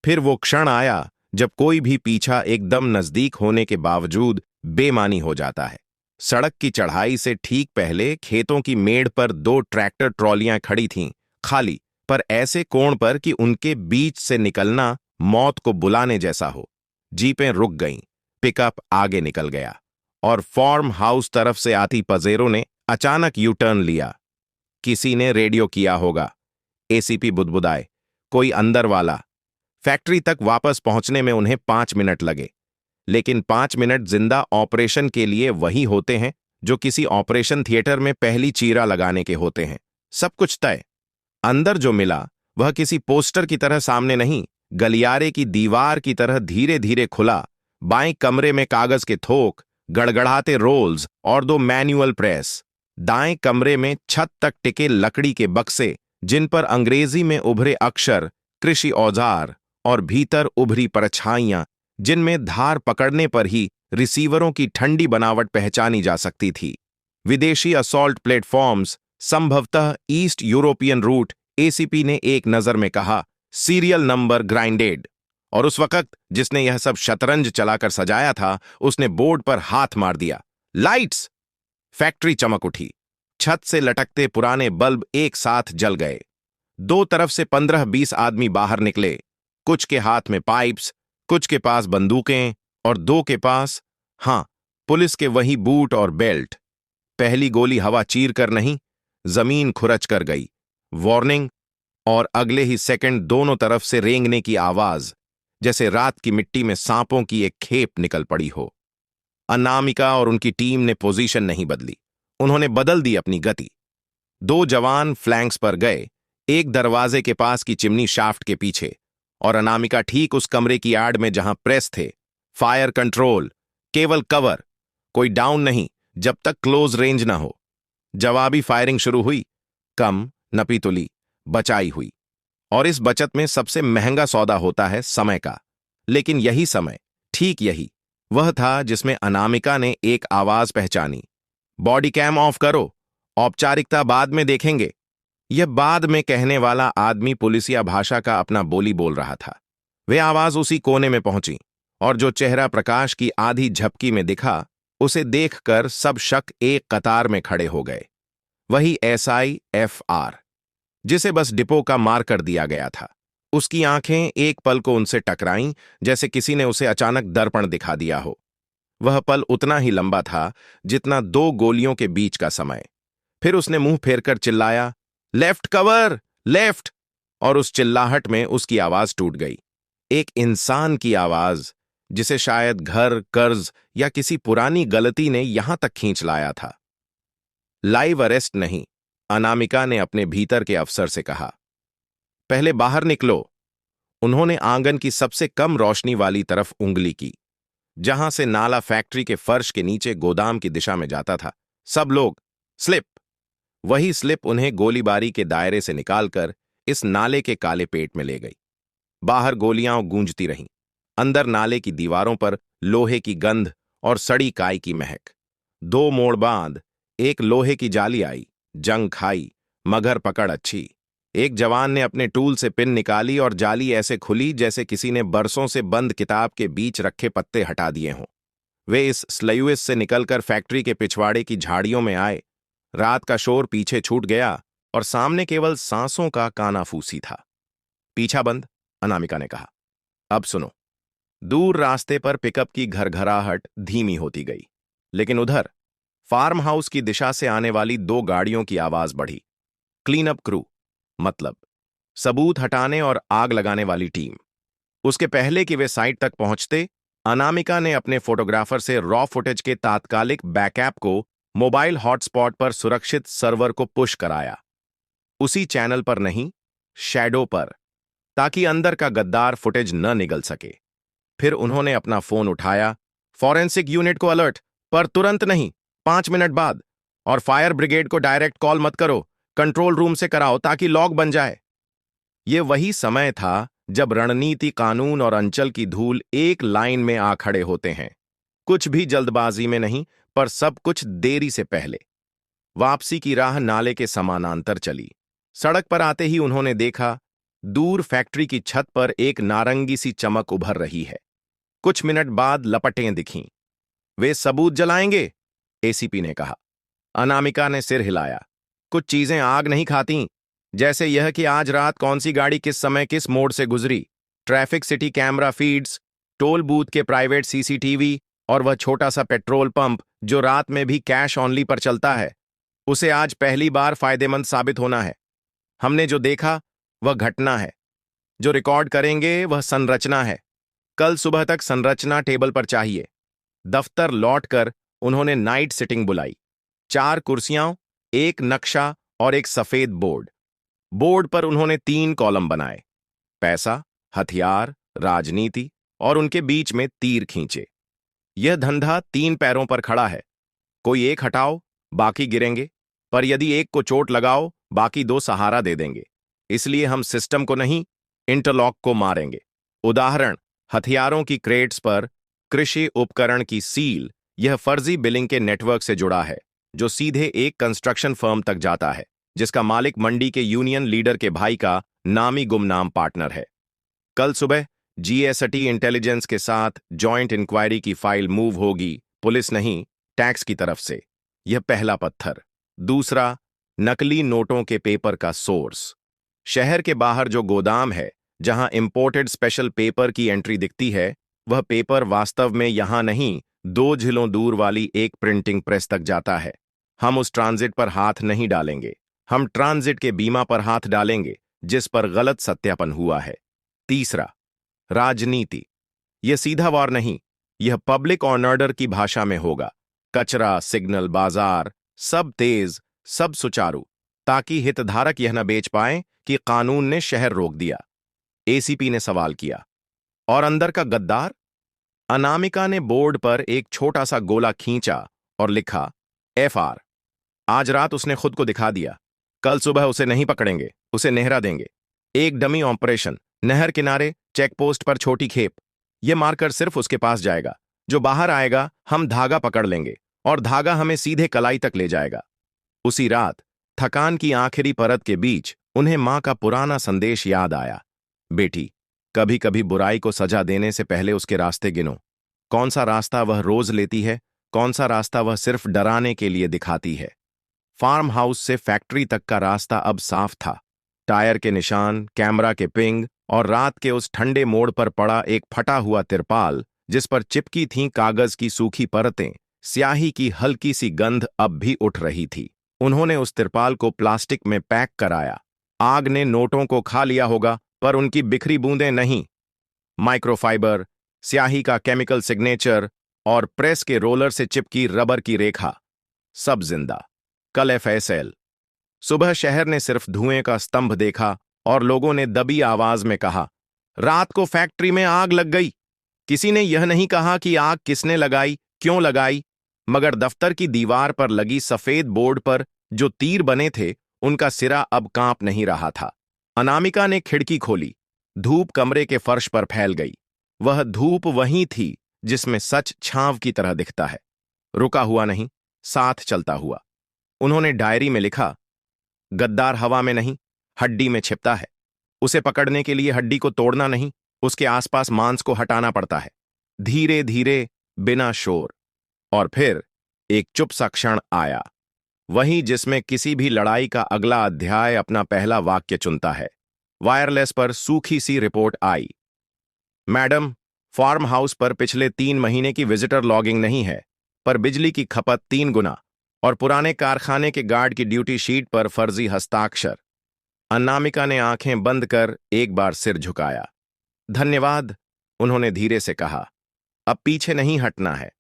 फिर वो क्षण आया जब कोई भी पीछा एकदम नजदीक होने के बावजूद बेमानी हो जाता है। सड़क की चढ़ाई से ठीक पहले खेतों की मेड़ पर दो ट्रैक्टर ट्रॉलियां खड़ी थीं, खाली, पर ऐसे कोण पर कि उनके बीच से निकलना मौत को बुलाने जैसा हो। जीपें रुक गईं, पिकअप आगे निकल गया और फार्म हाउस तरफ से आती पजेरो ने अचानक यू टर्न लिया। किसी ने रेडियो किया होगा। एसीपी बुदबुदाए, कोई अंदर वाला। फैक्ट्री तक वापस पहुंचने में उन्हें 5 मिनट लगे, लेकिन 5 मिनट जिंदा ऑपरेशन के लिए वही होते हैं जो किसी ऑपरेशन थिएटर में पहली चीरा लगाने के होते हैं। सब कुछ तय। अंदर जो मिला वह किसी पोस्टर की तरह सामने नहीं, गलियारे की दीवार की तरह धीरे धीरे खुला। बाएं कमरे में कागज के थोक, गड़गड़ाते रोल्स और दो मैनुअल प्रेस। दाएं कमरे में छत तक टिके लकड़ी के बक्से, जिन पर अंग्रेजी में उभरे अक्षर कृषि औजार, और भीतर उभरी परछाइयां जिनमें धार पकड़ने पर ही रिसीवरों की ठंडी बनावट पहचानी जा सकती थी। विदेशी असॉल्ट प्लेटफॉर्म्स, संभवतः ईस्ट यूरोपियन रूट। एसीपी ने एक नजर में कहा, सीरियल नंबर ग्राइंडेड। और उस वक्त जिसने यह सब शतरंज चलाकर सजाया था, उसने बोर्ड पर हाथ मार दिया। लाइट्स! फैक्ट्री चमक उठी। छत से लटकते पुराने बल्ब एक साथ जल गए। दो तरफ से 15-20 आदमी बाहर निकले, कुछ के हाथ में पाइप्स, कुछ के पास बंदूकें और दो के पास, हां, पुलिस के वही बूट और बेल्ट। पहली गोली हवा चीर कर नहीं, जमीन खुरच कर गई। वार्निंग। और अगले ही सेकंड दोनों तरफ से रेंगने की आवाज, जैसे रात की मिट्टी में सांपों की एक खेप निकल पड़ी हो। अनामिका और उनकी टीम ने पोजीशन नहीं बदली, उन्होंने बदल दी अपनी गति। दो जवान फ्लैंक्स पर गए, एक दरवाजे के पास की चिमनी शाफ्ट के पीछे, और अनामिका ठीक उस कमरे की आड़ में जहां प्रेस थे। फायर कंट्रोल, केवल कवर, कोई डाउन नहीं जब तक क्लोज रेंज ना हो। जवाबी फायरिंग शुरू हुई। कम, नपी तुली, बचाई हुई। और इस बचत में सबसे महंगा सौदा होता है समय का। लेकिन यही समय, ठीक यही, वह था जिसमें अनामिका ने एक आवाज पहचानी। बॉडी कैम ऑफ करो, औपचारिकता बाद में देखेंगे। यह बाद में कहने वाला आदमी पुलिसिया भाषा का अपना बोली बोल रहा था। वे आवाज उसी कोने में पहुंची, और जो चेहरा प्रकाश की आधी झपकी में दिखा, उसे देखकर सब शक एक कतार में खड़े हो गए। वही एसआई एफआर, जिसे बस डिपो का मार कर दिया गया था। उसकी आंखें एक पल को उनसे टकराईं, जैसे किसी ने उसे अचानक दर्पण दिखा दिया हो। वह पल उतना ही लंबा था जितना दो गोलियों के बीच का समय। फिर उसने मुंह फेरकर चिल्लाया, लेफ्ट कवर, लेफ्ट! और उस चिल्लाहट में उसकी आवाज टूट गई। एक इंसान की आवाज, जिसे शायद घर, कर्ज या किसी पुरानी गलती ने यहां तक खींच लाया था। लाइव अरेस्ट नहीं, अनामिका ने अपने भीतर के अफसर से कहा। पहले बाहर निकलो। उन्होंने आंगन की सबसे कम रोशनी वाली तरफ उंगली की, जहां से नाला फैक्ट्री के फर्श के नीचे गोदाम की दिशा में जाता था। सब लोग, स्लिप! वही स्लिप उन्हें गोलीबारी के दायरे से निकालकर इस नाले के काले पेट में ले गई। बाहर गोलियां गूंजती रहीं, अंदर नाले की दीवारों पर लोहे की गंध और सड़ी काई की महक। दो मोड़ बाद एक लोहे की जाली आई। जंग खाई, मगर पकड़ अच्छी। एक जवान ने अपने टूल से पिन निकाली और जाली ऐसे खुली जैसे किसी ने बरसों से बंद किताब के बीच रखे पत्ते हटा दिए हों। वे इस स्लयुइस से निकलकर फैक्ट्री के पिछवाड़े की झाड़ियों में आए। रात का शोर पीछे छूट गया और सामने केवल सांसों का कानाफूसी था। पीछा बंद, अनामिका ने कहा। अब सुनो। दूर रास्ते पर पिकअप की घरघराहट धीमी होती गई, लेकिन उधर फार्म हाउस की दिशा से आने वाली दो गाड़ियों की आवाज बढ़ी। क्लीन अप क्रू, मतलब सबूत हटाने और आग लगाने वाली टीम। उसके पहले कि वे साइट तक पहुंचते, अनामिका ने अपने फोटोग्राफर से रॉ फुटेज के तात्कालिक बैकअप को मोबाइल हॉटस्पॉट पर सुरक्षित सर्वर को पुश कराया। उसी चैनल पर नहीं, शैडो पर, ताकि अंदर का गद्दार फुटेज न निगल सके। फिर उन्होंने अपना फोन उठाया। फॉरेंसिक यूनिट को अलर्ट, पर तुरंत नहीं, 5 मिनट बाद। और फायर ब्रिगेड को डायरेक्ट कॉल मत करो, कंट्रोल रूम से कराओ ताकि लॉग बन जाए। यह वही समय था जब रणनीति, कानून और अंचल की धूल एक लाइन में आ खड़े होते हैं। कुछ भी जल्दबाजी में नहीं, पर सब कुछ देरी से पहले। वापसी की राह नाले के समानांतर चली। सड़क पर आते ही उन्होंने देखा दूर फैक्ट्री की छत पर एक नारंगी सी चमक उभर रही है। कुछ मिनट बाद लपटें दिखीं। वे सबूत जलाएंगे, एसीपी ने कहा। अनामिका ने सिर हिलाया। कुछ चीजें आग नहीं खाती, जैसे यह कि आज रात कौन सी गाड़ी किस समय किस मोड़ से गुजरी, traffic city camera feeds, toll booth के प्राइवेट सीसीटीवी और वह छोटा सा पेट्रोल पंप जो रात में भी कैश ऑनली पर चलता है। उसे आज पहली बार फायदेमंद साबित होना है। हमने जो देखा वह घटना है, जो रिकॉर्ड करेंगे वह संरचना है। कल सुबह तक संरचना टेबल पर चाहिए। दफ्तर लौटकर उन्होंने नाइट सिटिंग बुलाई। 4 कुर्सियां, एक नक्शा और एक सफेद बोर्ड। बोर्ड पर उन्होंने 3 कॉलम बनाए, पैसा, हथियार, राजनीति, और उनके बीच में तीर खींचे। यह धंधा 3 पैरों पर खड़ा है। कोई एक हटाओ, बाकी गिरेंगे, पर यदि एक को चोट लगाओ, बाकी 2 सहारा दे देंगे। इसलिए हम सिस्टम को नहीं, इंटरलॉक को मारेंगे। उदाहरण, हथियारों की क्रेट्स पर कृषि उपकरण की सील। यह फर्जी बिलिंग के नेटवर्क से जुड़ा है, जो सीधे एक कंस्ट्रक्शन फर्म तक जाता है, जिसका मालिक मंडी के यूनियन लीडर के भाई का नामी गुमनाम पार्टनर है। कल सुबह जीएसटी इंटेलिजेंस के साथ जॉइंट इंक्वायरी की फाइल मूव होगी, पुलिस नहीं, टैक्स की तरफ से। यह पहला पत्थर। दूसरा, नकली नोटों के पेपर का सोर्स। शहर के बाहर जो गोदाम है, जहां इंपोर्टेड स्पेशल पेपर की एंट्री दिखती है, वह पेपर वास्तव में यहां नहीं, 2 जिलों दूर वाली एक प्रिंटिंग प्रेस तक जाता है। हम उस ट्रांजिट पर हाथ नहीं डालेंगे। हम ट्रांजिट के बीमा पर हाथ डालेंगे, जिस पर गलत सत्यापन हुआ है। तीसरा, राजनीति। यह सीधा वार नहीं, यह पब्लिक ऑर्डर की भाषा में होगा। कचरा, सिग्नल, बाजार, सब तेज, सब सुचारू, ताकि हितधारक यह न बेच पाए कि कानून ने शहर रोक दिया। एसीपी ने सवाल किया। और अंदर का गद्दार? अनामिका ने बोर्ड पर एक छोटा सा गोला खींचा और लिखा, FR। आज रात उसने खुद को दिखा दिया। कल सुबह उसे नहीं पकड़ेंगे, उसे नेहरा देंगे। एक डमी ऑपरेशन, नहर किनारे, चेकपोस्ट पर छोटी खेप। यह मारकर सिर्फ उसके पास जाएगा। जो बाहर आएगा, हम धागा पकड़ लेंगे और धागा हमें सीधे कलाई तक ले जाएगा। उसी रात थकान की आखिरी परत के बीच उन्हें मां का पुराना संदेश याद आया। बेटी, कभी कभी बुराई को सजा देने से पहले उसके रास्ते गिनो। कौन सा रास्ता वह रोज लेती है, कौन सा रास्ता वह सिर्फ डराने के लिए दिखाती है। फार्म हाउस से फैक्ट्री तक का रास्ता अब साफ था। टायर के निशान, कैमरा के पिंग और रात के उस ठंडे मोड़ पर पड़ा एक फटा हुआ तिरपाल, जिस पर चिपकी थीं कागज की सूखी परतें, स्याही की हल्की सी गंध अब भी उठ रही थी। उन्होंने उस तिरपाल को प्लास्टिक में पैक कराया। आग ने नोटों को खा लिया होगा, पर उनकी बिखरी बूंदें नहीं। माइक्रोफाइबर, स्याही का केमिकल सिग्नेचर और प्रेस के रोलर से चिपकी रबर की रेखा, सब जिंदा। कल FSL। सुबह शहर ने सिर्फ धुएं का स्तंभ देखा और लोगों ने दबी आवाज में कहा, रात को फैक्ट्री में आग लग गई। किसी ने यह नहीं कहा कि आग किसने लगाई, क्यों लगाई, मगर दफ्तर की दीवार पर लगी सफेद बोर्ड पर जो तीर बने थे, उनका सिरा अब कांप नहीं रहा था। अनामिका ने खिड़की खोली। धूप कमरे के फर्श पर फैल गई। वह धूप वही थी जिसमें सच छांव की तरह दिखता है, रुका हुआ नहीं, साथ चलता हुआ। उन्होंने डायरी में लिखा, गद्दार हवा में नहीं, हड्डी में छिपता है। उसे पकड़ने के लिए हड्डी को तोड़ना नहीं, उसके आसपास मांस को हटाना पड़ता है, धीरे धीरे, बिना शोर। और फिर एक चुप सा क्षण आया, वही जिसमें किसी भी लड़ाई का अगला अध्याय अपना पहला वाक्य चुनता है। वायरलेस पर सूखी सी रिपोर्ट आई, मैडम, फार्म हाउस पर पिछले 3 महीने की विजिटर लॉगिंग नहीं है, पर बिजली की खपत 3 गुना और पुराने कारखाने के गार्ड की ड्यूटी शीट पर फर्जी हस्ताक्षर। अनामिका ने आंखें बंद कर एक बार सिर झुकाया। धन्यवाद, उन्होंने धीरे से कहा। अब पीछे नहीं हटना है।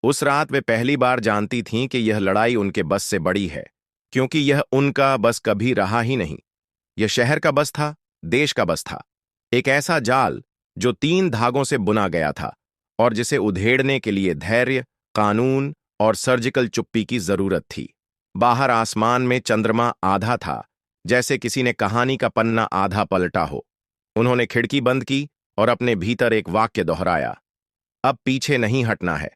उस रात वे पहली बार जानती थीं कि यह लड़ाई उनके बस से बड़ी है, क्योंकि यह उनका बस कभी रहा ही नहीं। यह शहर का बस था, देश का बस था। एक ऐसा जाल जो 3 धागों से बुना गया था और जिसे उधेड़ने के लिए धैर्य, कानून और सर्जिकल चुप्पी की जरूरत थी। बाहर आसमान में चंद्रमा आधा था, जैसे किसी ने कहानी का पन्ना आधा पलटा हो। उन्होंने खिड़की बंद की और अपने भीतर एक वाक्य दोहराया, अब पीछे नहीं हटना है।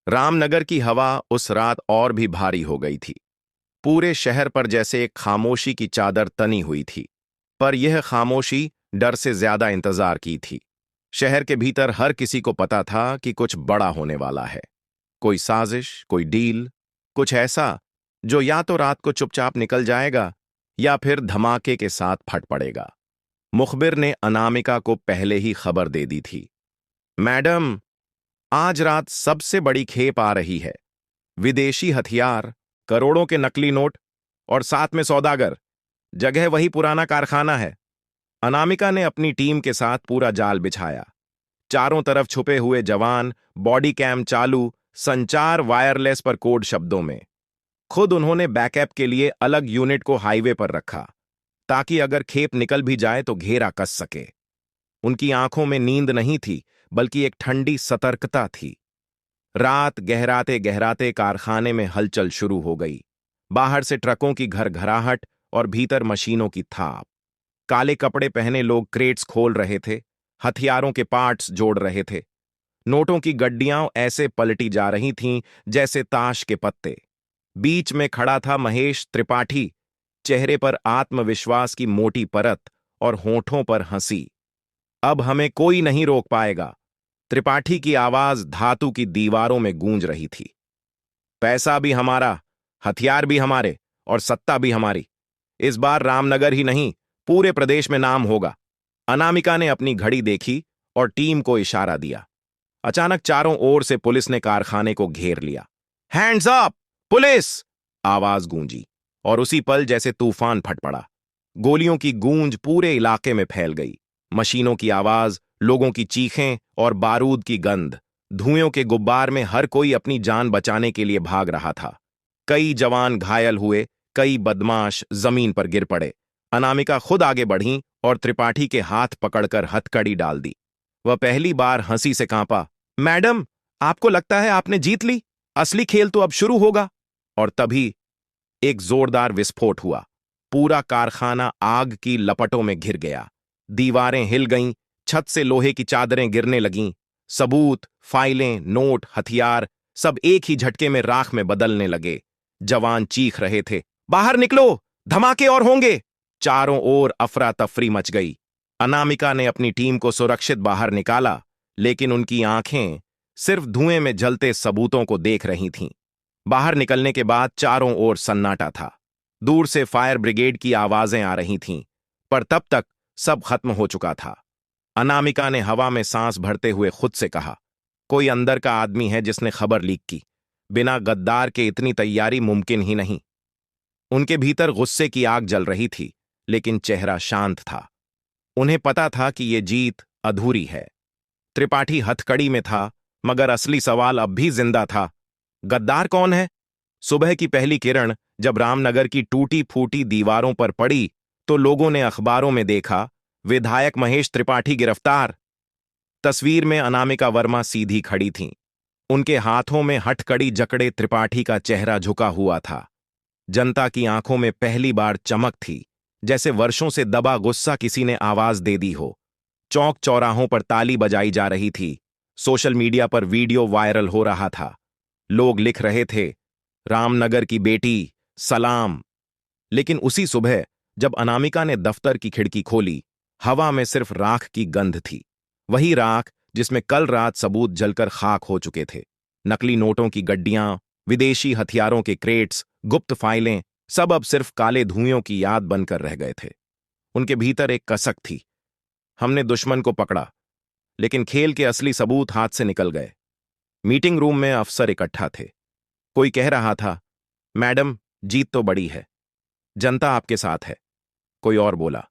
रामनगर की हवा उस रात और भी भारी हो गई थी। पूरे शहर पर जैसे एक खामोशी की चादर तनी हुई थी। पर यह खामोशी डर से ज्यादा इंतजार की थी। शहर के भीतर हर किसी को पता था कि कुछ बड़ा होने वाला है। कोई साजिश, कोई डील, कुछ ऐसा जो या तो रात को चुपचाप निकल जाएगा या फिर धमाके के साथ फट पड़ेगा। मुखबिर ने अनामिका को पहले ही खबर दे दी थी। मैडम, आज रात सबसे बड़ी खेप आ रही है। विदेशी हथियार, करोड़ों के नकली नोट और साथ में सौदागर। जगह वही पुराना कारखाना है। अनामिका ने अपनी टीम के साथ पूरा जाल बिछाया। चारों तरफ छुपे हुए जवान, बॉडी कैम चालू, संचार वायरलेस पर कोड शब्दों में। खुद उन्होंने बैकअप के लिए अलग यूनिट को हाईवे पर रखा, ताकि अगर खेप निकल भी जाए तो घेरा कस सके। उनकी आंखों में नींद नहीं थी, बल्कि एक ठंडी सतर्कता थी। रात गहराते गहराते कारखाने में हलचल शुरू हो गई। बाहर से ट्रकों की घरघराहट और भीतर मशीनों की थाप। काले कपड़े पहने लोग क्रेट्स खोल रहे थे, हथियारों के पार्ट्स जोड़ रहे थे। नोटों की गड्डियां ऐसे पलटी जा रही थीं जैसे ताश के पत्ते। बीच में खड़ा था महेश त्रिपाठी, चेहरे पर आत्मविश्वास की मोटी परत और होठों पर हंसी। अब हमें कोई नहीं रोक पाएगा, त्रिपाठी की आवाज धातु की दीवारों में गूंज रही थी। पैसा भी हमारा, हथियार भी हमारे और सत्ता भी हमारी। इस बार रामनगर ही नहीं, पूरे प्रदेश में नाम होगा। अनामिका ने अपनी घड़ी देखी और टीम को इशारा दिया। अचानक चारों ओर से पुलिस ने कारखाने को घेर लिया। Hands up police! आवाज गूंजी और उसी पल जैसे तूफान फट पड़ा। गोलियों की गूंज पूरे इलाके में फैल गई। मशीनों की आवाज, लोगों की चीखें और बारूद की गंध। धुएं के गुब्बार में हर कोई अपनी जान बचाने के लिए भाग रहा था। कई जवान घायल हुए, कई बदमाश जमीन पर गिर पड़े। अनामिका खुद आगे बढ़ी और त्रिपाठी के हाथ पकड़कर हथकड़ी डाल दी। वह पहली बार हंसी से कांपा। मैडम, आपको लगता है आपने जीत ली? असली खेल तो अब शुरू होगा। और तभी एक जोरदार विस्फोट हुआ। पूरा कारखाना आग की लपटों में घिर गया। दीवारें हिल गईं, छत से लोहे की चादरें गिरने लगीं। सबूत, फाइलें, नोट, हथियार सब एक ही झटके में राख में बदलने लगे। जवान चीख रहे थे, बाहर निकलो, धमाके और होंगे। चारों ओर अफरा तफरी मच गई। अनामिका ने अपनी टीम को सुरक्षित बाहर निकाला, लेकिन उनकी आंखें सिर्फ धुएं में जलते सबूतों को देख रही थीं। बाहर निकलने के बाद चारों ओर सन्नाटा था। दूर से फायर ब्रिगेड की आवाजें आ रही थीं, पर तब तक सब खत्म हो चुका था। अनामिका ने हवा में सांस भरते हुए खुद से कहा, कोई अंदर का आदमी है जिसने खबर लीक की। बिना गद्दार के इतनी तैयारी मुमकिन ही नहीं। उनके भीतर गुस्से की आग जल रही थी, लेकिन चेहरा शांत था। उन्हें पता था कि यह जीत अधूरी है। त्रिपाठी हथकड़ी में था, मगर असली सवाल अब भी जिंदा था। गद्दार कौन है? सुबह की पहली किरण जब रामनगर की टूटी फूटी दीवारों पर पड़ी, तो लोगों ने अखबारों में देखा, विधायक महेश त्रिपाठी गिरफ्तार। तस्वीर में अनामिका वर्मा सीधी खड़ी थीं। उनके हाथों में हथकड़ी जकड़े त्रिपाठी का चेहरा झुका हुआ था। जनता की आंखों में पहली बार चमक थी, जैसे वर्षों से दबा गुस्सा किसी ने आवाज दे दी हो। चौक चौराहों पर ताली बजाई जा रही थी। सोशल मीडिया पर वीडियो वायरल हो रहा था। लोग लिख रहे थे, रामनगर की बेटी, सलाम। लेकिन उसी सुबह जब अनामिका ने दफ्तर की खिड़की खोली, हवा में सिर्फ राख की गंध थी। वही राख जिसमें कल रात सबूत जलकर खाक हो चुके थे। नकली नोटों की गड्डियां, विदेशी हथियारों के क्रेट्स, गुप्त फाइलें, सब अब सिर्फ काले धुएं की याद बनकर रह गए थे। उनके भीतर एक कसक थी, हमने दुश्मन को पकड़ा, लेकिन खेल के असली सबूत हाथ से निकल गए। मीटिंग रूम में अफसर इकट्ठा थे। कोई कह रहा था, मैडम, जीत तो बड़ी है, जनता आपके साथ है। कोई और बोला,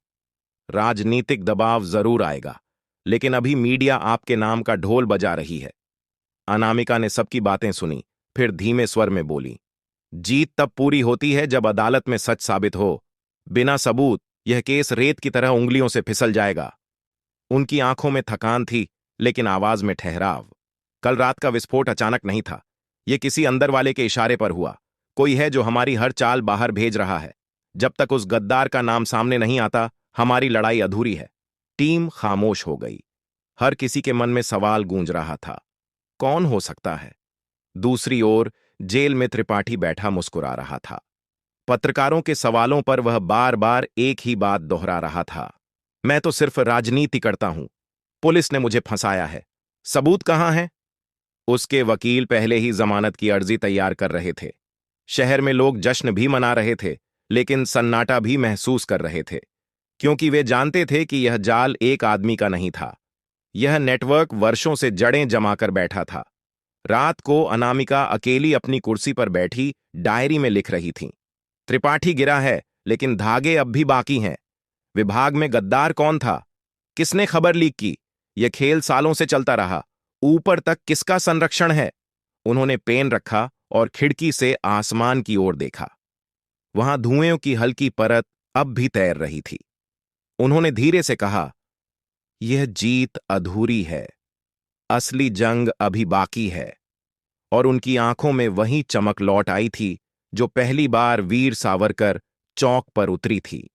राजनीतिक दबाव जरूर आएगा, लेकिन अभी मीडिया आपके नाम का ढोल बजा रही है। अनामिका ने सबकी बातें सुनी, फिर धीमे स्वर में बोली, जीत तब पूरी होती है जब अदालत में सच साबित हो। बिना सबूत यह केस रेत की तरह उंगलियों से फिसल जाएगा। उनकी आंखों में थकान थी, लेकिन आवाज में ठहराव। कल रात का विस्फोट अचानक नहीं था। यह किसी अंदर वाले के इशारे पर हुआ। कोई है जो हमारी हर चाल बाहर भेज रहा है। जब तक उस गद्दार का नाम सामने नहीं आता, हमारी लड़ाई अधूरी है। टीम खामोश हो गई। हर किसी के मन में सवाल गूंज रहा था, कौन हो सकता है? दूसरी ओर जेल में त्रिपाठी बैठा मुस्कुरा रहा था। पत्रकारों के सवालों पर वह बार बार एक ही बात दोहरा रहा था। मैं तो सिर्फ राजनीति करता हूं। पुलिस ने मुझे फंसाया है। सबूत कहां है? उसके वकील पहले ही जमानत की अर्जी तैयार कर रहे थे। शहर में लोग जश्न भी मना रहे थे, लेकिन सन्नाटा भी महसूस कर रहे थे, क्योंकि वे जानते थे कि यह जाल एक आदमी का नहीं था। यह नेटवर्क वर्षों से जड़ें जमाकर बैठा था। रात को अनामिका अकेली अपनी कुर्सी पर बैठी डायरी में लिख रही थी। त्रिपाठी गिरा है, लेकिन धागे अब भी बाकी हैं। विभाग में गद्दार कौन था? किसने खबर लीक की? यह खेल सालों से चलता रहा। ऊपर तक किसका संरक्षण है? उन्होंने पेन रखा और खिड़की से आसमान की ओर देखा। वहां धुएं की हल्की परत अब भी तैर रही थी। उन्होंने धीरे से कहा, यह जीत अधूरी है, असली जंग अभी बाकी है। और उनकी आंखों में वही चमक लौट आई थी जो पहली बार वीर सावरकर चौक पर उतरी थी।